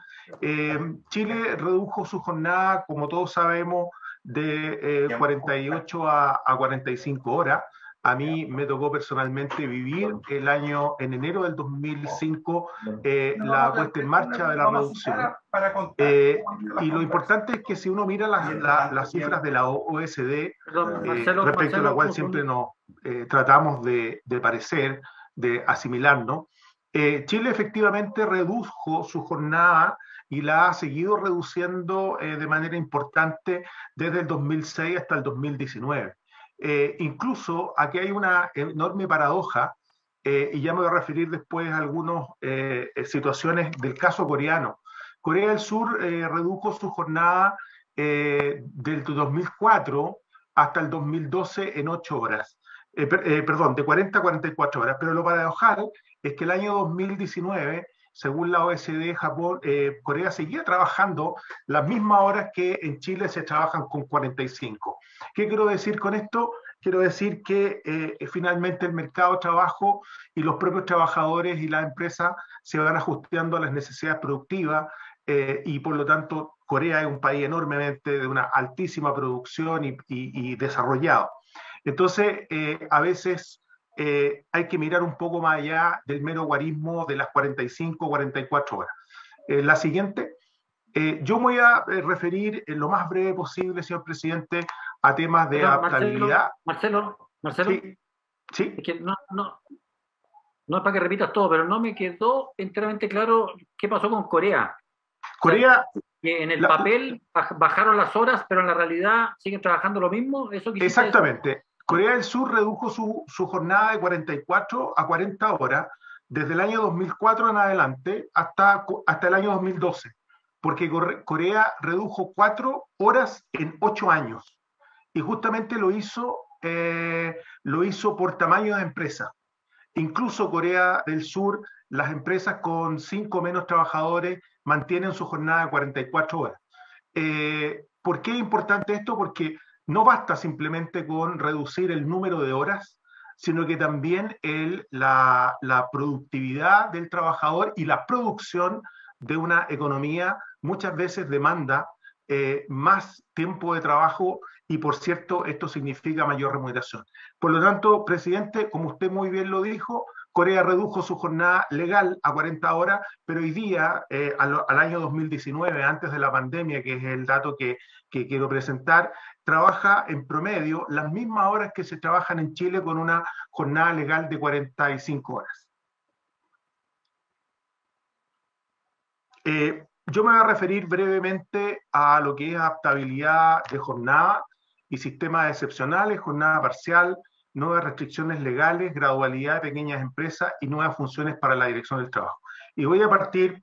Chile redujo su jornada, como todos sabemos, de 48 a 45 horas. A mí me tocó personalmente vivir en enero del 2005 la puesta en marcha de la reducción. Y lo importante es que si uno mira las cifras de la OSD, respecto a la cual siempre nos tratamos de parecer, de asimilarnos, Chile efectivamente redujo su jornada y la ha seguido reduciendo de manera importante desde el 2006 hasta el 2019. Incluso aquí hay una enorme paradoja, y ya me voy a referir después a algunas situaciones del caso coreano. Corea del Sur redujo su jornada del 2004 hasta el 2012 en 8 horas. Perdón, de 40 a 44 horas. Pero lo paradojal es que el año 2019, según la OSD, Corea seguía trabajando las mismas horas que en Chile se trabajan con 45. ¿Qué quiero decir con esto? Quiero decir que finalmente el mercado de trabajo y los propios trabajadores y las empresas se van ajustando a las necesidades productivas y por lo tanto Corea es un país enormemente de una altísima producción y desarrollado. Entonces, a veces hay que mirar un poco más allá del mero guarismo de las 45 o 44 horas. La siguiente. Yo me voy a referir en lo más breve posible, señor presidente, a temas de adaptabilidad. Marcelo. Sí. Es que no es para que repitas todo, pero no me quedó enteramente claro qué pasó con Corea. Corea... que en el papel bajaron las horas, pero en la realidad siguen trabajando lo mismo. Exactamente. Corea del Sur redujo su jornada de 44 a 40 horas desde el año 2004 en adelante hasta el año 2012. Porque Corea redujo 4 horas en 8 años. Y justamente lo hizo por tamaño de empresa. Incluso Corea del Sur, las empresas con 5 o menos trabajadores mantienen su jornada de 44 horas. ¿Por qué es importante esto? Porque no basta simplemente con reducir el número de horas, sino que también la productividad del trabajador y la producción de una economía muchas veces demanda más tiempo de trabajo y, por cierto, esto significa mayor remuneración. Por lo tanto, presidente, como usted muy bien lo dijo, Corea redujo su jornada legal a 40 horas, pero hoy día, al año 2019, antes de la pandemia, que es el dato que quiero presentar, trabaja en promedio las mismas horas que se trabajan en Chile con una jornada legal de 45 horas. Yo me voy a referir brevemente a lo que es adaptabilidad de jornada y sistemas excepcionales, jornada parcial, nuevas restricciones legales, gradualidad de pequeñas empresas y nuevas funciones para la dirección del trabajo. Y voy a partir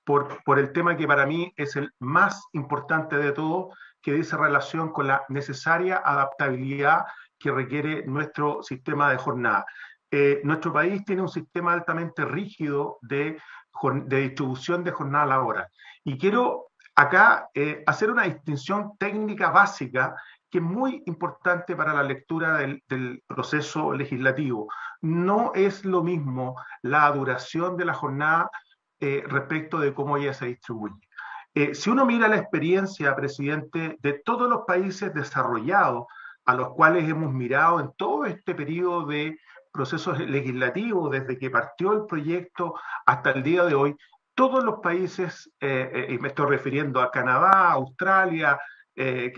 por el tema que para mí es el más importante de todo, que dice relación con la necesaria adaptabilidad que requiere nuestro sistema de jornada. Nuestro país tiene un sistema altamente rígido de distribución de jornada laboral. Y quiero acá hacer una distinción técnica básica que es muy importante para la lectura del proceso legislativo. No es lo mismo la duración de la jornada respecto de cómo ella se distribuye. Si uno mira la experiencia, presidente, de todos los países desarrollados a los cuales hemos mirado en todo este periodo de procesos legislativos, desde que partió el proyecto hasta el día de hoy, todos los países, y me estoy refiriendo a Canadá, Australia,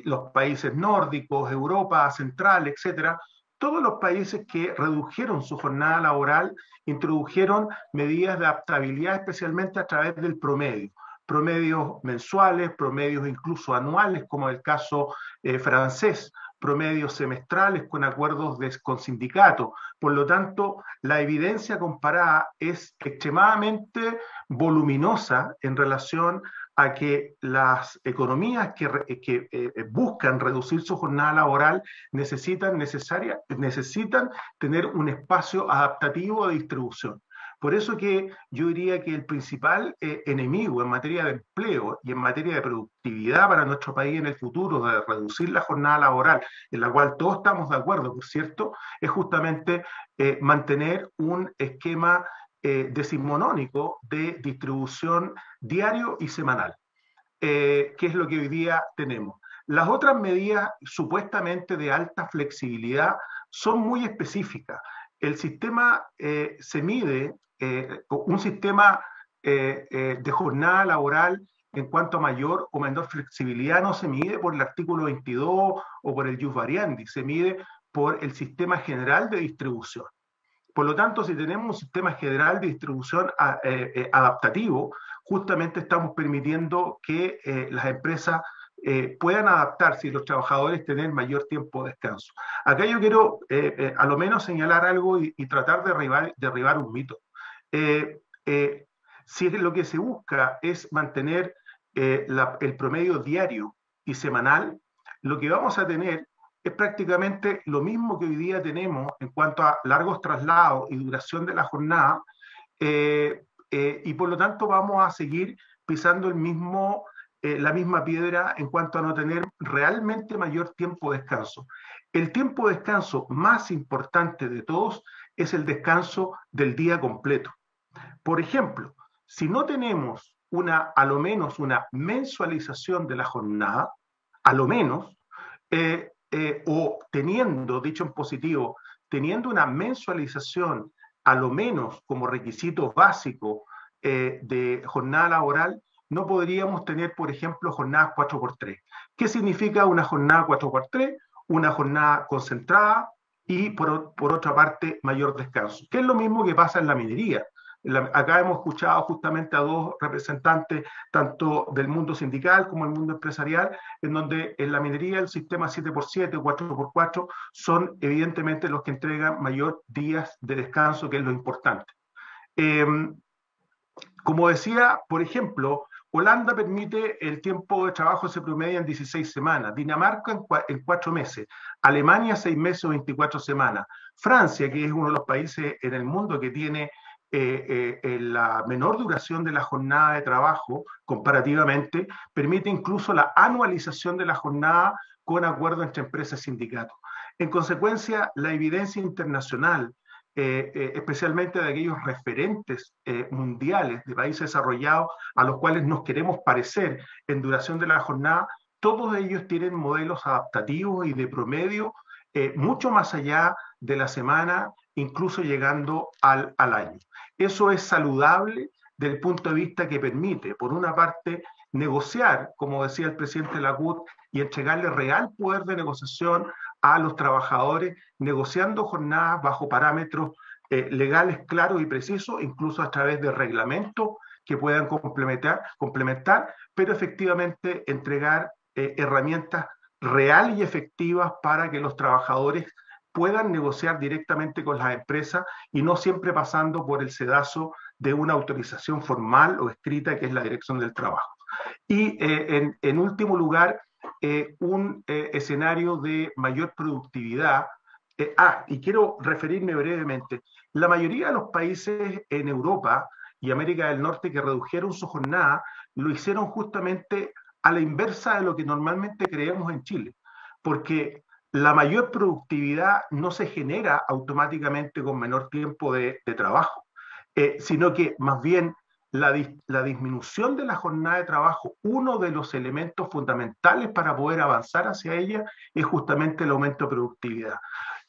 los países nórdicos, Europa Central, etcétera, todos los países que redujeron su jornada laboral introdujeron medidas de adaptabilidad, especialmente a través del promedio. Promedios mensuales, promedios incluso anuales, como el caso francés, promedios semestrales con acuerdos con sindicatos. Por lo tanto, la evidencia comparada es extremadamente voluminosa en relación a que las economías que buscan reducir su jornada laboral necesitan tener un espacio adaptativo de distribución. Por eso que yo diría que el principal enemigo en materia de empleo y en materia de productividad para nuestro país en el futuro, de reducir la jornada laboral, en la cual todos estamos de acuerdo, por cierto, es justamente mantener un esquema decimonónico de distribución diario y semanal, que es lo que hoy día tenemos. Las otras medidas supuestamente de alta flexibilidad son muy específicas. El sistema se mide, un sistema de jornada laboral en cuanto a mayor o menor flexibilidad no se mide por el artículo 22 o por el jus variandi, se mide por el sistema general de distribución. Por lo tanto, si tenemos un sistema general de distribución adaptativo, justamente estamos permitiendo que las empresas puedan adaptarse y los trabajadores tener mayor tiempo de descanso. Acá yo quiero a lo menos señalar algo y tratar de derribar un mito. Si lo que se busca es mantener el promedio diario y semanal, lo que vamos a tener es prácticamente lo mismo que hoy día tenemos en cuanto a largos traslados y duración de la jornada, y por lo tanto vamos a seguir pisando la misma piedra en cuanto a no tener realmente mayor tiempo de descanso. El tiempo de descanso más importante de todos es el descanso del día completo. Por ejemplo, si no tenemos a lo menos una mensualización de la jornada, a lo menos, o teniendo, dicho en positivo, teniendo una mensualización a lo menos como requisito básico de jornada laboral, no podríamos tener, por ejemplo, jornadas 4x3. ¿Qué significa una jornada 4x3? Una jornada concentrada y, por otra parte, mayor descanso. Que es lo mismo que pasa en la minería. Acá hemos escuchado justamente a dos representantes, tanto del mundo sindical como del mundo empresarial, en donde en la minería el sistema 7x7, 4x4, son evidentemente los que entregan mayor días de descanso, que es lo importante. Como decía, por ejemplo, Holanda permite el tiempo de trabajo se promedia en 16 semanas, Dinamarca en 4 meses, Alemania 6 meses o 24 semanas, Francia, que es uno de los países en el mundo que tiene la menor duración de la jornada de trabajo comparativamente, permite incluso la anualización de la jornada con acuerdo entre empresas y sindicatos. En consecuencia, la evidencia internacional, especialmente de aquellos referentes mundiales de países desarrollados a los cuales nos queremos parecer en duración de la jornada, todos ellos tienen modelos adaptativos y de promedio mucho más allá de la semana, incluso llegando al año. Eso es saludable desde el punto de vista que permite, por una parte, negociar, como decía el presidente de la CUT, y entregarle real poder de negociación a los trabajadores, negociando jornadas bajo parámetros legales claros y precisos, incluso a través de reglamentos que puedan complementar, pero efectivamente entregar herramientas reales y efectivas para que los trabajadores puedan negociar directamente con las empresas y no siempre pasando por el sedazo de una autorización formal o escrita que es la Dirección del Trabajo. Y en último lugar, un escenario de mayor productividad. Y quiero referirme brevemente. La mayoría de los países en Europa y América del Norte que redujeron su jornada lo hicieron justamente a la inversa de lo que normalmente creemos en Chile, porque la mayor productividad no se genera automáticamente con menor tiempo de trabajo, sino que más bien la disminución de la jornada de trabajo, uno de los elementos fundamentales para poder avanzar hacia ella es justamente el aumento de productividad.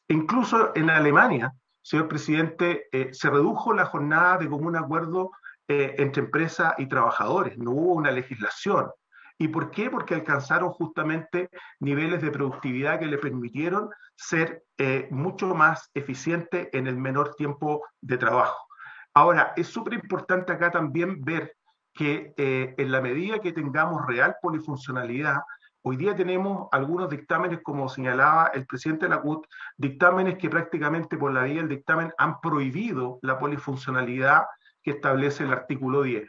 Incluso en Alemania, señor presidente, se redujo la jornada de común acuerdo entre empresas y trabajadores, no hubo una legislación. ¿Y por qué? Porque alcanzaron justamente niveles de productividad que le permitieron ser mucho más eficientes en el menor tiempo de trabajo. Ahora, es súper importante acá también ver que en la medida que tengamos real polifuncionalidad, hoy día tenemos algunos dictámenes, como señalaba el presidente de la CUT, dictámenes que prácticamente por la vía del dictamen han prohibido la polifuncionalidad que establece el artículo 10.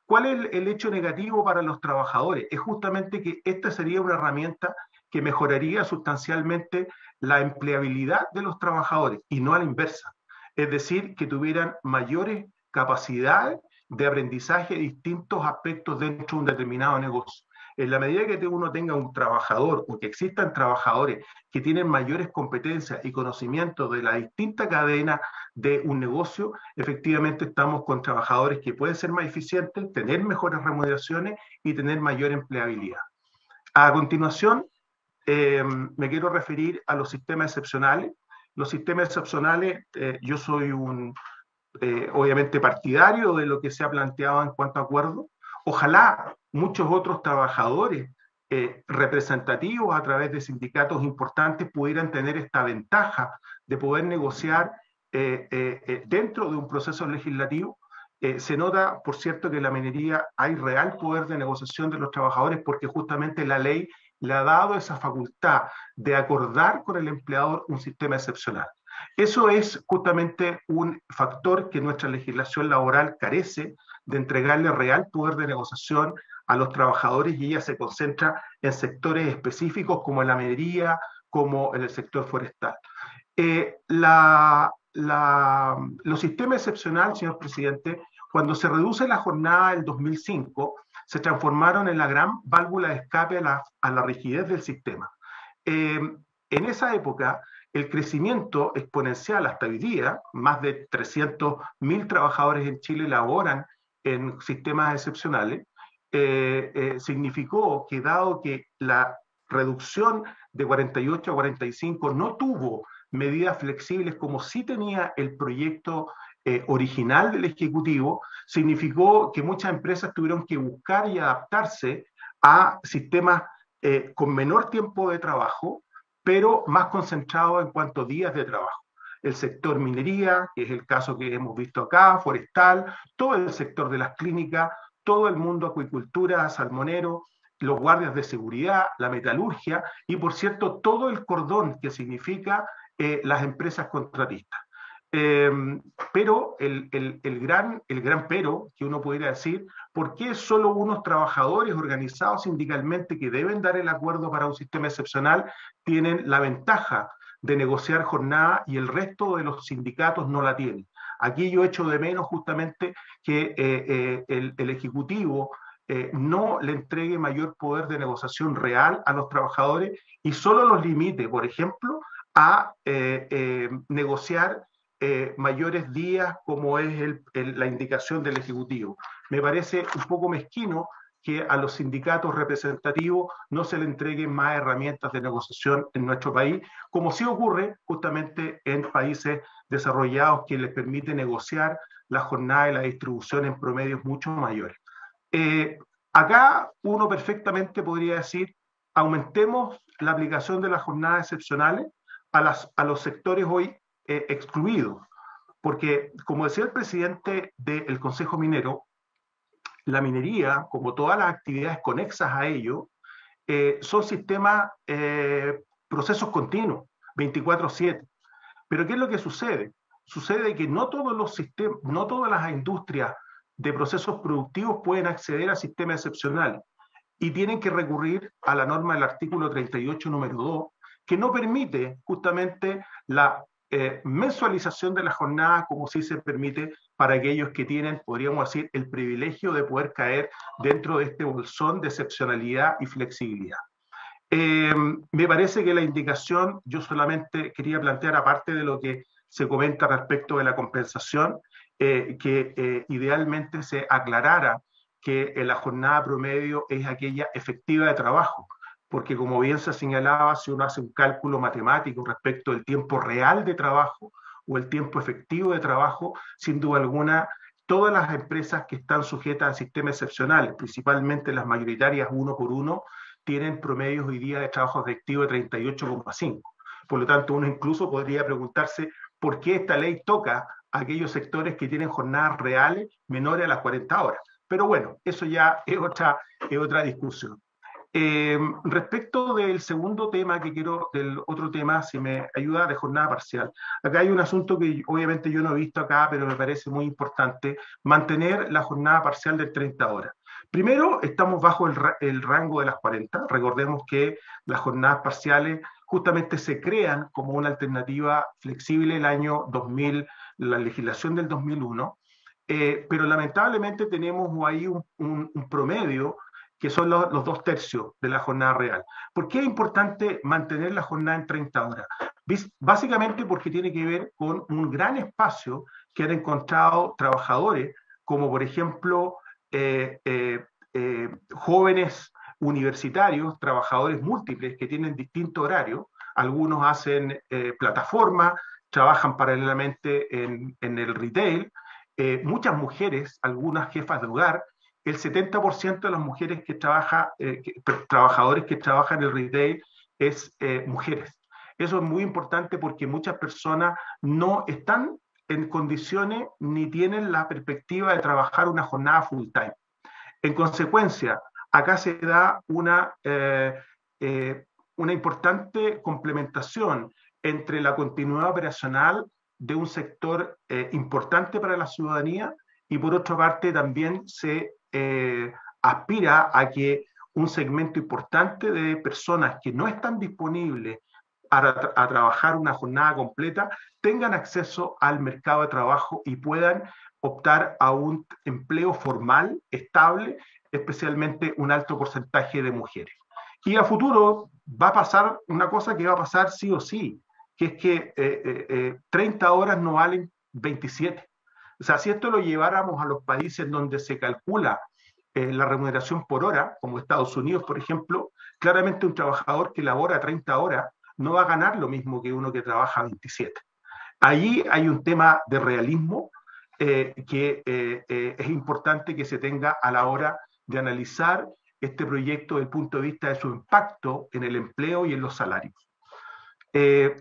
¿Cuál es el hecho negativo para los trabajadores? Es justamente que esta sería una herramienta que mejoraría sustancialmente la empleabilidad de los trabajadores y no a la inversa. Es decir, que tuvieran mayores capacidades de aprendizaje de distintos aspectos dentro de un determinado negocio. En la medida que uno tenga un trabajador o que existan trabajadores que tienen mayores competencias y conocimientos de la distinta cadena de un negocio, efectivamente estamos con trabajadores que pueden ser más eficientes, tener mejores remuneraciones y tener mayor empleabilidad. A continuación, me quiero referir a los sistemas excepcionales. Los sistemas excepcionales, yo soy obviamente partidario de lo que se ha planteado en cuanto a acuerdo. Ojalá muchos otros trabajadores representativos a través de sindicatos importantes pudieran tener esta ventaja de poder negociar dentro de un proceso legislativo. Se nota, por cierto, que en la minería hay real poder de negociación de los trabajadores porque justamente la ley le ha dado esa facultad de acordar con el empleador un sistema excepcional. Eso es justamente un factor que nuestra legislación laboral carece de entregarle real poder de negociación a los trabajadores y ella se concentra en sectores específicos como en la minería, como en el sector forestal. Los sistemas excepcionales, señor presidente, cuando se reduce la jornada del 2005, se transformaron en la gran válvula de escape a la rigidez del sistema. En esa época, el crecimiento exponencial hasta hoy día, más de 300.000 trabajadores en Chile laboran en sistemas excepcionales, significó que dado que la reducción de 48 a 45 no tuvo medidas flexibles como sí tenía el proyecto original del Ejecutivo, significó que muchas empresas tuvieron que buscar y adaptarse a sistemas con menor tiempo de trabajo, pero más concentrados en cuanto a días de trabajo. El sector minería, que es el caso que hemos visto acá, forestal, todo el sector de las clínicas, todo el mundo acuicultura, salmonero, los guardias de seguridad, la metalurgia y, por cierto, todo el cordón que significa las empresas contratistas. Pero el gran pero que uno pudiera decir, ¿por qué solo unos trabajadores organizados sindicalmente que deben dar el acuerdo para un sistema excepcional tienen la ventaja de negociar jornada y el resto de los sindicatos no la tienen? Aquí yo echo de menos justamente que el Ejecutivo no le entregue mayor poder de negociación real a los trabajadores y solo los limite, por ejemplo, a negociar mayores días como es la indicación del Ejecutivo. Me parece un poco mezquino que a los sindicatos representativos no se le entreguen más herramientas de negociación en nuestro país, como sí ocurre justamente en países desarrollados que les permite negociar la jornada y la distribución en promedios mucho mayores. Acá uno perfectamente podría decir, aumentemos la aplicación de las jornadas excepcionales a los sectores hoy excluidos, porque como decía el presidente del Consejo Minero, la minería, como todas las actividades conexas a ello, son sistemas, procesos continuos, 24/7. Pero ¿qué es lo que sucede? Sucede que no todos los sistemas, no todas las industrias de procesos productivos pueden acceder a sistemas excepcionales y tienen que recurrir a la norma del artículo 38, número 2, que no permite justamente la mensualización de la jornada como sí se permite para aquellos que tienen, podríamos decir, el privilegio de poder caer dentro de este bolsón de excepcionalidad y flexibilidad. Me parece que la indicación, yo solamente quería plantear, aparte de lo que se comenta respecto de la compensación, que idealmente se aclarara que la jornada promedio es aquella efectiva de trabajo, porque como bien se señalaba, si uno hace un cálculo matemático respecto del tiempo real de trabajo o el tiempo efectivo de trabajo, sin duda alguna, todas las empresas que están sujetas a sistemas excepcionales, principalmente las mayoritarias 1 por 1, tienen promedios hoy día de trabajo efectivo de 38,5. Por lo tanto, uno incluso podría preguntarse por qué esta ley toca a aquellos sectores que tienen jornadas reales menores a las 40 horas. Pero bueno, eso ya es otra discusión. Respecto del segundo tema que quiero, del otro tema, si me ayuda, de jornada parcial. Acá hay un asunto que obviamente yo no he visto acá, pero me parece muy importante, mantener la jornada parcial de 30 horas. Primero, estamos bajo el rango de las 40. Recordemos que las jornadas parciales justamente se crean como una alternativa flexible el año 2000, la legislación del 2001, pero lamentablemente tenemos ahí un promedio que son los 2/3 de la jornada real. ¿Por qué es importante mantener la jornada en 30 horas? Básicamente porque tiene que ver con un gran espacio que han encontrado trabajadores, como por ejemplo jóvenes universitarios, trabajadores múltiples que tienen distintos horarios. Algunos hacen plataforma, trabajan paralelamente en el retail, muchas mujeres, algunas jefas de hogar. El 70% de las mujeres que trabajadores que trabajan en el retail es mujeres. Eso es muy importante porque muchas personas no están en condiciones ni tienen la perspectiva de trabajar una jornada full time. En consecuencia, acá se da una importante complementación entre la continuidad operacional de un sector importante para la ciudadanía y por otra parte también se aspira a que un segmento importante de personas que no están disponibles a trabajar una jornada completa tengan acceso al mercado de trabajo y puedan optar a un empleo formal, estable, especialmente un alto porcentaje de mujeres. Y a futuro va a pasar una cosa que va a pasar sí o sí, que es que 30 horas no valen 27. O sea, si esto lo lleváramos a los países donde se calcula la remuneración por hora, como Estados Unidos, por ejemplo, claramente un trabajador que labora 30 horas no va a ganar lo mismo que uno que trabaja 27. Allí hay un tema de realismo que es importante que se tenga a la hora de analizar este proyecto desde el punto de vista de su impacto en el empleo y en los salarios.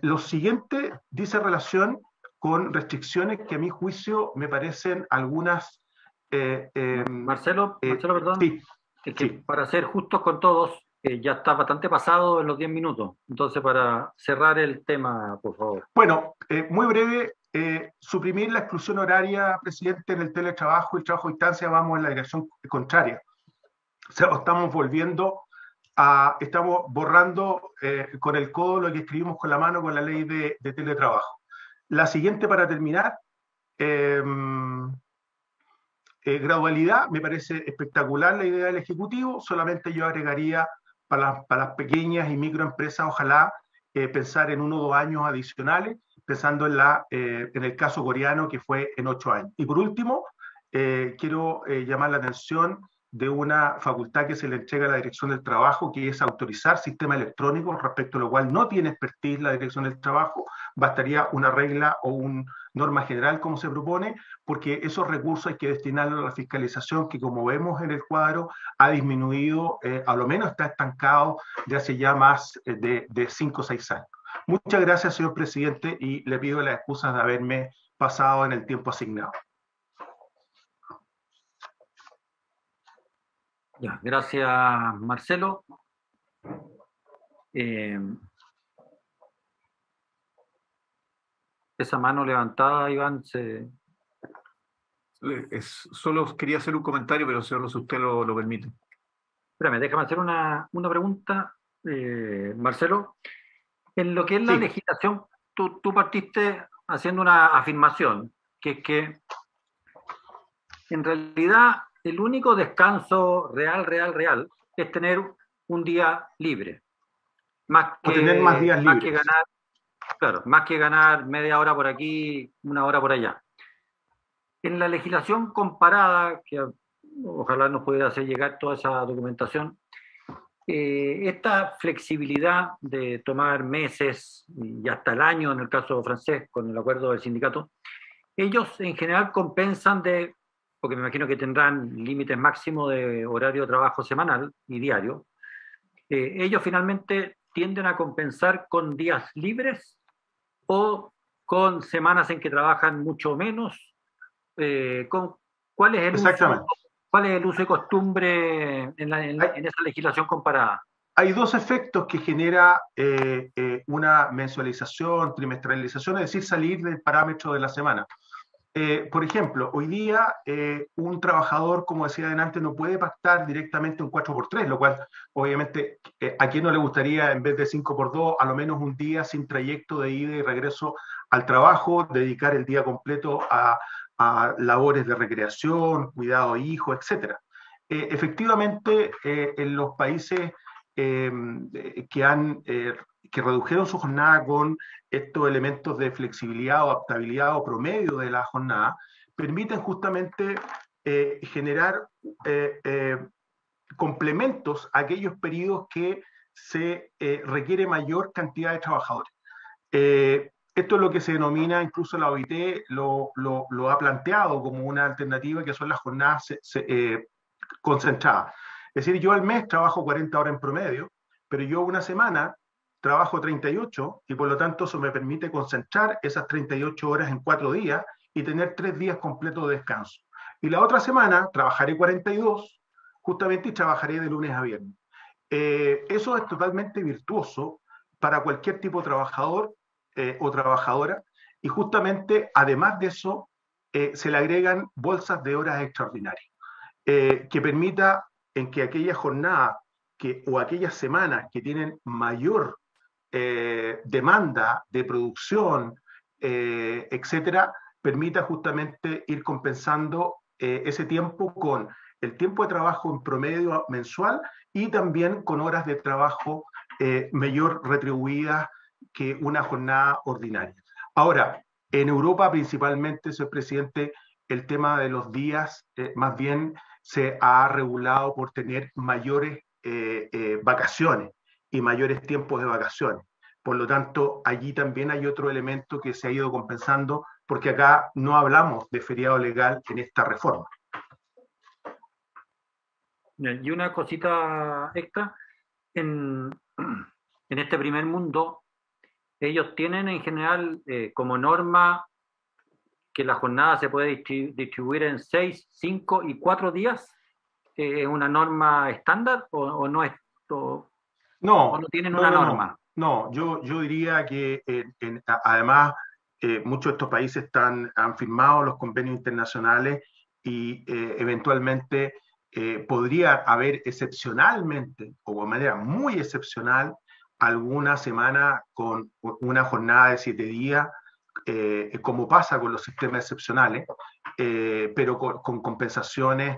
Lo siguiente dice relación con restricciones que a mi juicio me parecen algunas... Marcelo, perdón, sí, es que para ser justos con todos, ya está bastante pasado en los 10 minutos. Entonces, para cerrar el tema, por favor. Bueno, muy breve, suprimir la exclusión horaria, presidente, en el teletrabajo y el trabajo a distancia, vamos en la dirección contraria. O sea, estamos borrando con el codo lo que escribimos con la mano con la ley de teletrabajo. La siguiente, para terminar, gradualidad, me parece espectacular la idea del Ejecutivo, solamente yo agregaría para las pequeñas y microempresas, ojalá pensar en 1 o 2 años adicionales, pensando en el caso coreano que fue en 8 años. Y por último, quiero llamar la atención de una facultad que se le entrega a la Dirección del Trabajo, que es autorizar sistemas electrónicos, respecto a lo cual no tiene expertise la Dirección del Trabajo. Bastaría una regla o una norma general, como se propone, porque esos recursos hay que destinarlos a la fiscalización, que, como vemos en el cuadro, ha disminuido, a lo menos está estancado de hace ya más de 5 o 6 años. Muchas gracias, señor presidente, y le pido las excusas de haberme pasado en el tiempo asignado. Ya, gracias, Marcelo. Esa mano levantada, Iván, solo quería hacer un comentario, pero solo si usted lo permite. Espérame, déjame hacer una pregunta, Marcelo. En lo que es la legislación, tú partiste haciendo una afirmación, que es que en realidad el único descanso real es tener un día libre. Más que tener más días libres. Más que ganar media hora por aquí, una hora por allá. En la legislación comparada, que ojalá nos pudiera hacer llegar toda esa documentación, esta flexibilidad de tomar meses y hasta el año, en el caso francés, con el acuerdo del sindicato, ellos en general compensan porque me imagino que tendrán límites máximos de horario de trabajo semanal y diario, ellos finalmente tienden a compensar con días libres o con semanas en que trabajan mucho menos. ¿Cuál es el uso y costumbre en esa legislación comparada? Hay dos efectos que genera una mensualización, trimestralización, es decir, salir del parámetro de la semana. Por ejemplo, hoy día un trabajador, como decía adelante, no puede pactar directamente un 4x3, lo cual obviamente a quien no le gustaría, en vez de 5x2, a lo menos un día sin trayecto de ida y regreso al trabajo, dedicar el día completo a labores de recreación, cuidado de hijos, etc. Efectivamente, en los países que redujeron su jornada con estos elementos de flexibilidad o adaptabilidad o promedio de la jornada, permiten justamente generar complementos a aquellos periodos que se requiere mayor cantidad de trabajadores. Esto es lo que se denomina, incluso la OIT lo ha planteado como una alternativa, que son las jornadas concentradas. Es decir, yo al mes trabajo 40 horas en promedio, pero yo una semana trabajo 38 y por lo tanto eso me permite concentrar esas 38 horas en 4 días y tener 3 días completos de descanso. Y la otra semana trabajaré 42 justamente y trabajaré de lunes a viernes. Eso es totalmente virtuoso para cualquier tipo de trabajador o trabajadora, y justamente además de eso se le agregan bolsas de horas extraordinarias que permita en que aquellas jornadas o aquellas semanas que tienen mayor demanda de producción, etcétera, permita justamente ir compensando ese tiempo con el tiempo de trabajo en promedio mensual y también con horas de trabajo mayor retribuidas que una jornada ordinaria. Ahora, en Europa principalmente, señor presidente, el tema de los días más bien se ha regulado por tener mayores vacaciones y mayores tiempos de vacaciones. Por lo tanto, allí también hay otro elemento que se ha ido compensando, porque acá no hablamos de feriado legal en esta reforma. Y una cosita extra, en este primer mundo, ellos tienen en general como norma que la jornada se puede distribuir en 6, 5 y 4 días. ¿Es una norma estándar o no es? No, no tienen una norma. No, yo diría que además muchos de estos países han firmado los convenios internacionales y eventualmente podría haber excepcionalmente o de manera muy excepcional alguna semana con una jornada de 7 días, como pasa con los sistemas excepcionales, pero con compensaciones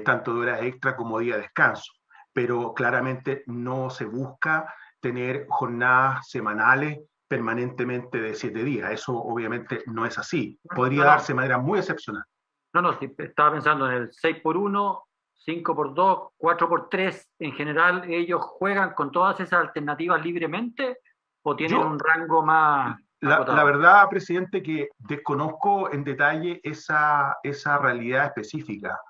tanto de horas extra como día de descanso. Pero claramente no se busca tener jornadas semanales permanentemente de 7 días. Eso obviamente no es así. Podría darse de manera muy excepcional. No, sí, estaba pensando en el 6x1, 5x2, 4x3, en general, ellos juegan con todas esas alternativas libremente o tienen un rango más acotado? La verdad, presidente, que desconozco en detalle esa realidad específica,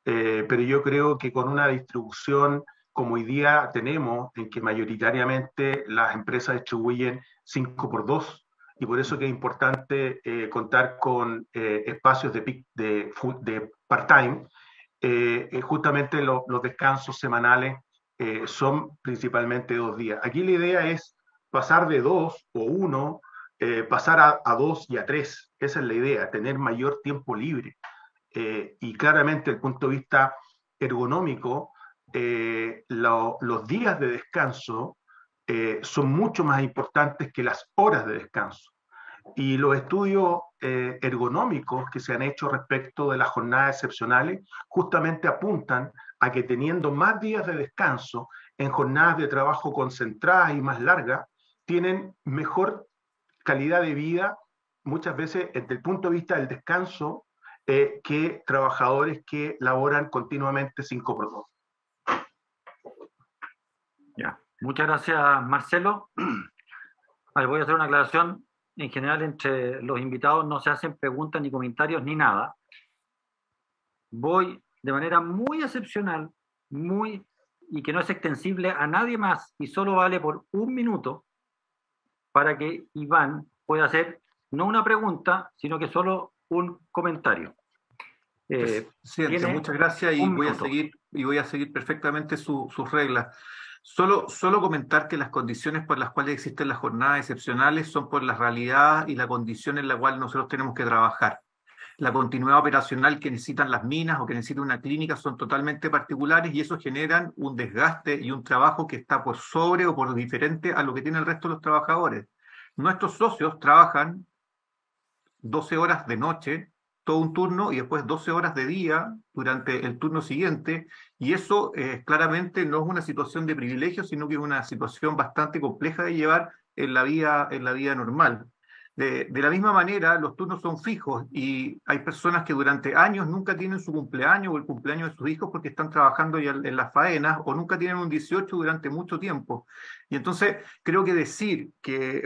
pero yo creo que con una distribución como hoy día tenemos, en que mayoritariamente las empresas distribuyen 5x2, y por eso que es importante contar con espacios de part-time. Justamente los descansos semanales son principalmente 2 días. Aquí la idea es pasar de 2 o 1, pasar a 2 y a 3. Esa es la idea, tener mayor tiempo libre. Y claramente, desde el punto de vista ergonómico, los días de descanso son mucho más importantes que las horas de descanso. Y los estudios ergonómicos que se han hecho respecto de las jornadas excepcionales justamente apuntan a que teniendo más días de descanso en jornadas de trabajo concentradas y más largas, tienen mejor calidad de vida, muchas veces desde el punto de vista del descanso, que trabajadores que laboran continuamente 5x2. Ya. Muchas gracias, Marcelo. A ver, voy a hacer una aclaración. En general, entre los invitados no se hacen preguntas ni comentarios ni nada. Voy de manera muy excepcional, y que no es extensible a nadie más, y solo vale por 1 minuto, para que Iván pueda hacer no una pregunta, sino que solo un comentario. Presidente, muchas gracias, y voy a seguir perfectamente sus reglas. Solo comentar que las condiciones por las cuales existen las jornadas excepcionales son por la realidad y la condición en la cual nosotros tenemos que trabajar. La continuidad operacional que necesitan las minas o que necesita una clínica son totalmente particulares, y eso generan un desgaste y un trabajo que está por sobre o por diferente a lo que tiene el resto de los trabajadores. Nuestros socios trabajan 12 horas de noche, todo un turno, y después 12 horas de día durante el turno siguiente, y eso claramente no es una situación de privilegio, sino que es una situación bastante compleja de llevar en la vida normal. De la misma manera, los turnos son fijos, y hay personas que durante años nunca tienen su cumpleaños o el cumpleaños de sus hijos porque están trabajando ya en las faenas, o nunca tienen un 18 durante mucho tiempo. Y entonces creo que decir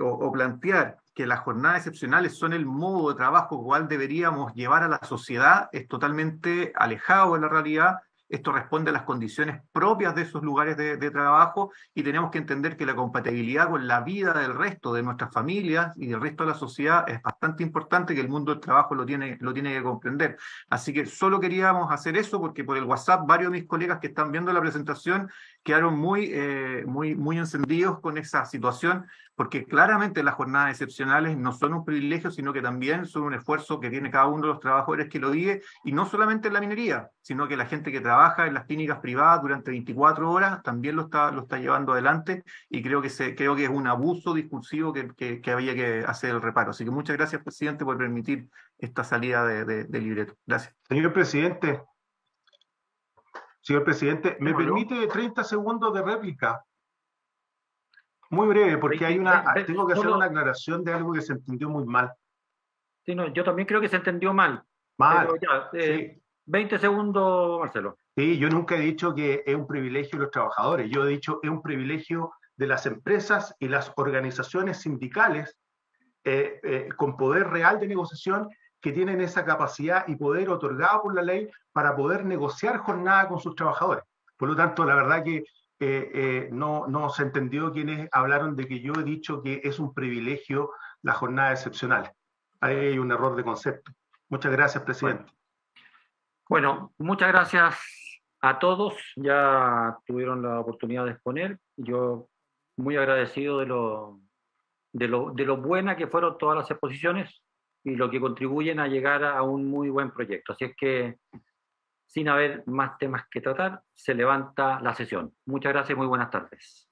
o plantear que las jornadas excepcionales son el modo de trabajo cual deberíamos llevar a la sociedad es totalmente alejado de la realidad. Esto responde a las condiciones propias de esos lugares de trabajo, y tenemos que entender que la compatibilidad con la vida del resto de nuestras familias y del resto de la sociedad es bastante importante, que el mundo del trabajo lo tiene que comprender. Así que solo queríamos hacer eso porque por el WhatsApp varios de mis colegas que están viendo la presentación quedaron muy encendidos con esa situación, porque claramente las jornadas excepcionales no son un privilegio, sino que también son un esfuerzo que tiene cada uno de los trabajadores que lo vive, y no solamente en la minería, sino que la gente que trabaja en las clínicas privadas durante 24 horas también lo está llevando adelante, y creo que es un abuso discursivo que había que hacer el reparo. Así que muchas gracias, presidente, por permitir esta salida de libreto. Gracias. Señor presidente, ¿me permite 30 segundos de réplica? Muy breve, porque tengo que hacer una aclaración de algo que se entendió muy mal. Sí, no, yo también creo que se entendió mal. Mal. Ya, sí. 20 segundos, Marcelo. Sí, yo nunca he dicho que es un privilegio de los trabajadores. Yo he dicho que es un privilegio de las empresas y las organizaciones sindicales con poder real de negociación, que tienen esa capacidad y poder otorgado por la ley para poder negociar jornada con sus trabajadores. Por lo tanto, la verdad que no se entendió quienes hablaron de que yo he dicho que es un privilegio la jornada excepcional. Ahí hay un error de concepto. Muchas gracias, presidente. Bueno, muchas gracias a todos. Ya tuvieron la oportunidad de exponer. Yo muy agradecido de lo buena que fueron todas las exposiciones y lo que contribuyen a llegar a un muy buen proyecto. Así es que, sin haber más temas que tratar, se levanta la sesión. Muchas gracias y muy buenas tardes.